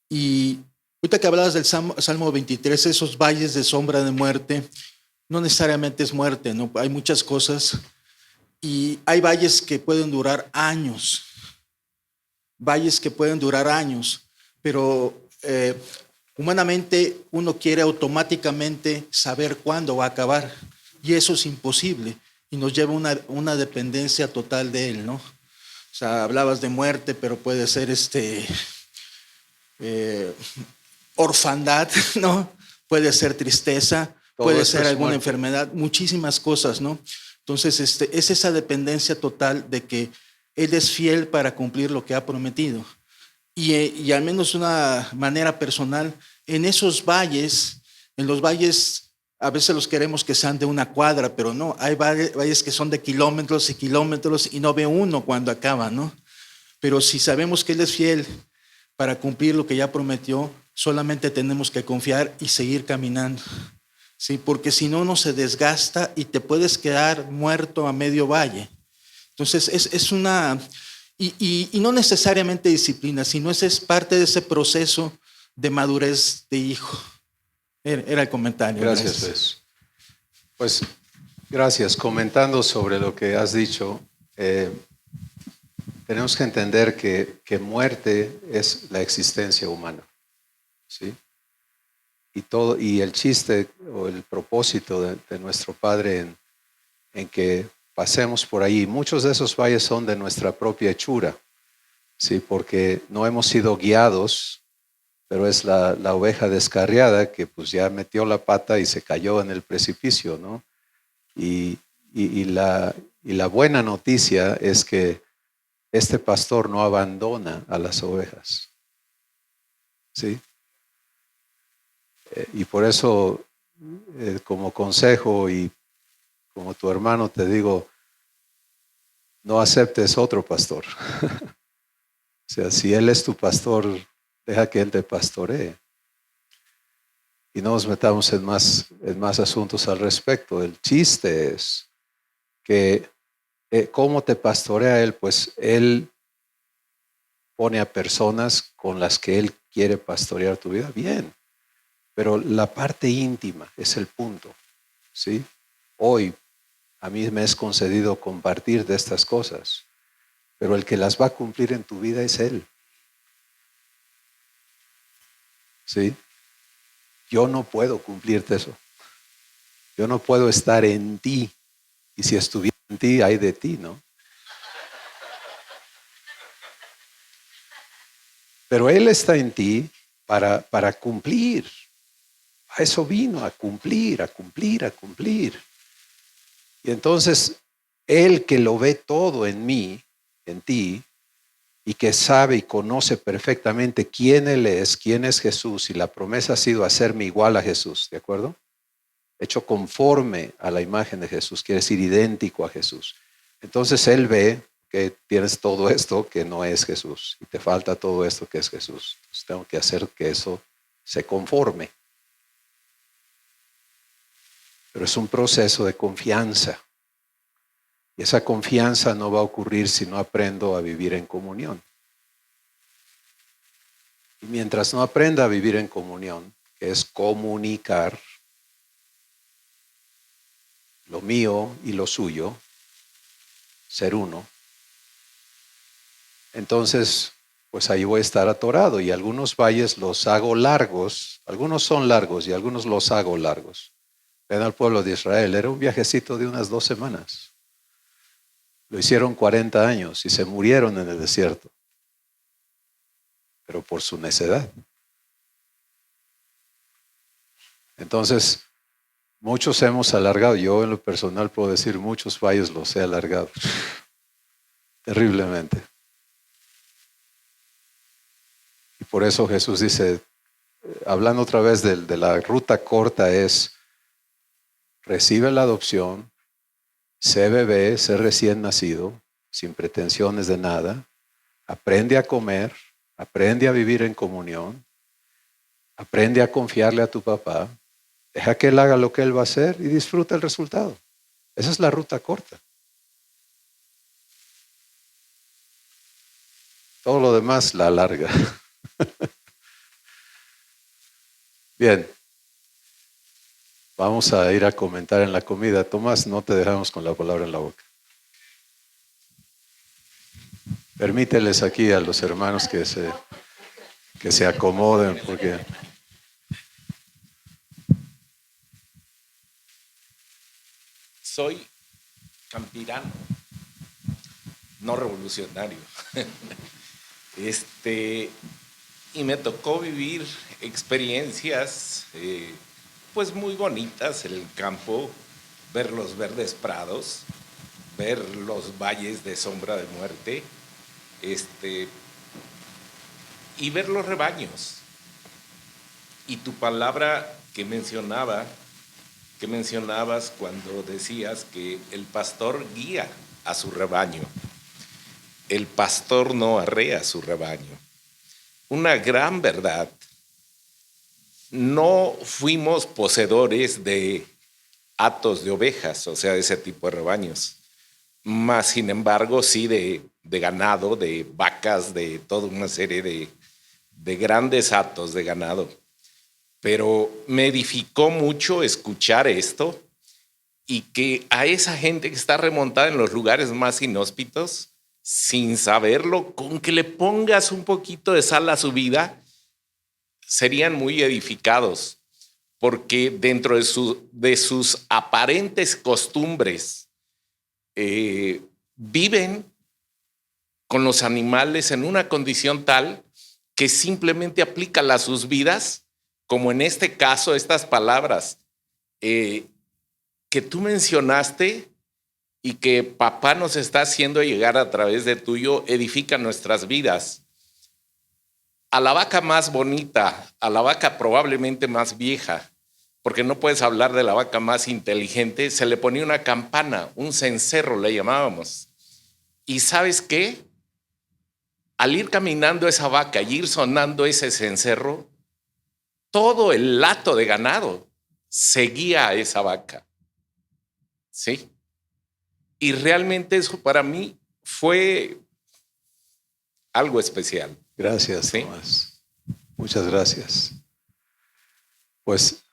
Y ahorita que hablabas del Salmo 23, esos valles de sombra de muerte, no necesariamente es muerte, ¿no? Hay muchas cosas y hay valles que pueden durar años, pero humanamente uno quiere automáticamente saber cuándo va a acabar y eso es imposible y nos lleva a una dependencia total de él, ¿no? O sea, hablabas de muerte, pero puede ser orfandad, ¿no? Puede ser tristeza, puede ser alguna enfermedad, muchísimas cosas, ¿no? Entonces, es esa dependencia total de que Él es fiel para cumplir lo que ha prometido. Y al menos de una manera personal, en esos valles, en los valles, a veces los queremos que sean de una cuadra, pero no, hay valles que son de kilómetros y kilómetros y no ve uno cuando acaba, ¿no? Pero si sabemos que Él es fiel para cumplir lo que ya prometió, solamente tenemos que confiar y seguir caminando, ¿sí? Porque si no, uno se desgasta y te puedes quedar muerto a medio valle. Entonces, es una... Y no necesariamente disciplina, sino es parte de ese proceso de madurez de hijo. Era el comentario. Gracias, Luis. Pues, gracias. Comentando sobre lo que has dicho, tenemos que entender que muerte es la existencia humana, ¿sí? Y el chiste o el propósito de nuestro Padre en que pasemos por ahí, muchos de esos valles son de nuestra propia hechura, ¿sí? Porque no hemos sido guiados, pero es la oveja descarriada que pues ya metió la pata y se cayó en el precipicio, ¿no? Y la buena noticia es que este pastor no abandona a las ovejas, ¿sí? Y por eso, como consejo y como tu hermano te digo, no aceptes otro pastor. O sea, si él es tu pastor, deja que él te pastoree. Y no nos metamos en más asuntos al respecto. El chiste es que cómo te pastorea él, pues él pone a personas con las que él quiere pastorear tu vida. Bien, pero la parte íntima es el punto, ¿sí? Hoy a mí me es concedido compartir de estas cosas, pero el que las va a cumplir en tu vida es Él. ¿Sí? Yo no puedo cumplirte eso. Yo no puedo estar en ti. Y si estuviera en ti, hay de ti, ¿no? Pero Él está en ti para cumplir. A eso vino, a cumplir, a cumplir, a cumplir. Y entonces, Él que lo ve todo en mí, en ti, y que sabe y conoce perfectamente quién Él es, quién es Jesús, y la promesa ha sido hacerme igual a Jesús, ¿de acuerdo? Hecho conforme a la imagen de Jesús, quiere decir idéntico a Jesús. Entonces Él ve que tienes todo esto que no es Jesús, y te falta todo esto que es Jesús. Entonces tengo que hacer que eso se conforme. Pero es un proceso de confianza. Y esa confianza no va a ocurrir si no aprendo a vivir en comunión. Y mientras no aprenda a vivir en comunión, que es comunicar lo mío y lo suyo, ser uno, entonces pues ahí voy a estar atorado. Y algunos valles los hago largos, algunos son largos y algunos los hago largos. Ven al pueblo de Israel, era un viajecito de unas 2 semanas. Lo hicieron 40 años y se murieron en el desierto. Pero por su necedad. Entonces, muchos hemos alargado. Yo en lo personal puedo decir, muchos valles los he alargado. Terriblemente. Y por eso Jesús dice, hablando otra vez de la ruta corta es, recibe la adopción, sé bebé, sé recién nacido, sin pretensiones de nada, aprende a comer, aprende a vivir en comunión, aprende a confiarle a tu papá, deja que él haga lo que él va a hacer y disfruta el resultado. Esa es la ruta corta. Todo lo demás la larga. Bien, vamos a ir a comentar en la comida. Tomás, no te dejamos con la palabra en la boca. Permíteles aquí a los hermanos que se acomoden, porque soy campirano, no revolucionario. Y me tocó vivir experiencias pues muy bonitas en el campo, ver los verdes prados, ver los valles de sombra de muerte, y ver los rebaños. Y tu palabra que mencionabas cuando decías que el pastor guía a su rebaño, el pastor no arrea su rebaño. Una gran verdad. No fuimos poseedores de hatos de ovejas, o sea, de ese tipo de rebaños. Más, sin embargo, sí de ganado, de vacas, de toda una serie de grandes hatos de ganado. Pero me edificó mucho escuchar esto y que a esa gente que está remontada en los lugares más inhóspitos, sin saberlo, con que le pongas un poquito de sal a su vida, serían muy edificados, porque dentro de sus aparentes costumbres viven con los animales en una condición tal que simplemente aplícala a sus vidas, como en este caso estas palabras que tú mencionaste y que papá nos está haciendo llegar a través de tuyo, edifica nuestras vidas. A la vaca más bonita, a la vaca probablemente más vieja, porque no puedes hablar de la vaca más inteligente, se le ponía una campana, un cencerro le llamábamos. ¿Y sabes qué? Al ir caminando esa vaca y ir sonando ese cencerro, todo el hato de ganado seguía a esa vaca. ¿Sí? Y realmente eso para mí fue algo especial. Gracias, ¿sí? Tomás. Muchas gracias. Pues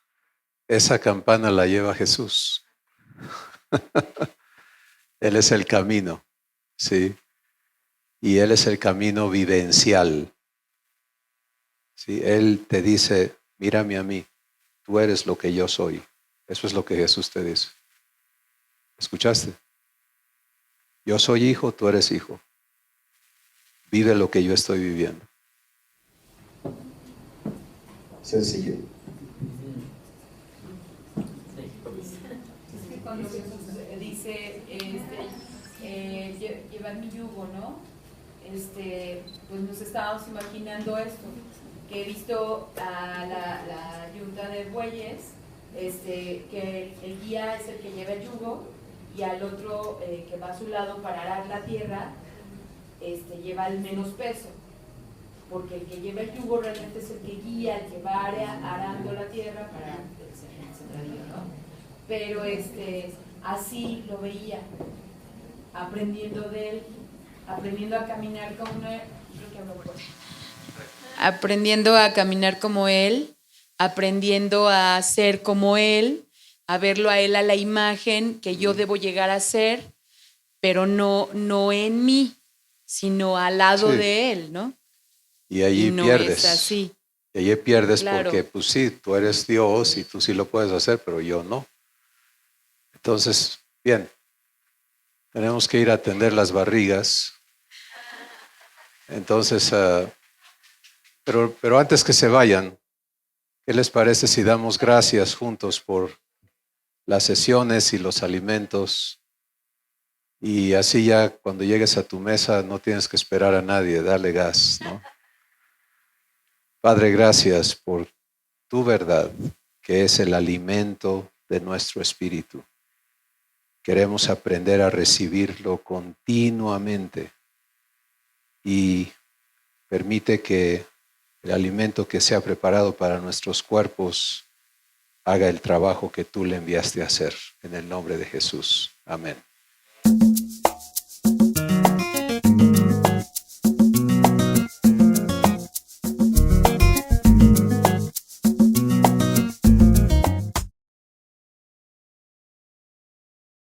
esa campana la lleva Jesús. Él es el camino, ¿sí? Y Él es el camino vivencial. ¿Sí? Él te dice, mírame a mí, tú eres lo que yo soy. Eso es lo que Jesús te dice. ¿Escuchaste? Yo soy hijo, tú eres hijo. Vive lo que yo estoy viviendo. Sencillo. Cuando Jesús dice, llevar mi yugo, ¿no? Pues nos estábamos imaginando esto, que he visto a la yunta de bueyes, que el guía es el que lleva el yugo y al otro que va a su lado para arar la tierra, lleva el menos peso, porque el que lleva el yugo realmente es el que guía, el que va arando la tierra para el sembradío, ¿no? Pero así lo veía, aprendiendo de él, aprendiendo a caminar como él, aprendiendo a caminar como él, aprendiendo a ser como él, a verlo a él a la imagen que yo debo llegar a ser, pero no en mí, sino al lado de él, ¿no? Y allí no pierdes. Es así. Y allí pierdes Claro. porque, pues sí, tú eres Dios y tú sí lo puedes hacer, pero yo no. Entonces, bien, tenemos que ir a atender las barrigas. Entonces, pero antes que se vayan, ¿qué les parece si damos gracias juntos por las sesiones y los alimentos? Y así ya cuando llegues a tu mesa no tienes que esperar a nadie, dale gas, ¿no? Padre, gracias por tu verdad, que es el alimento de nuestro espíritu. Queremos aprender a recibirlo continuamente y permite que el alimento que sea preparado para nuestros cuerpos haga el trabajo que tú le enviaste a hacer. En el nombre de Jesús. Amén.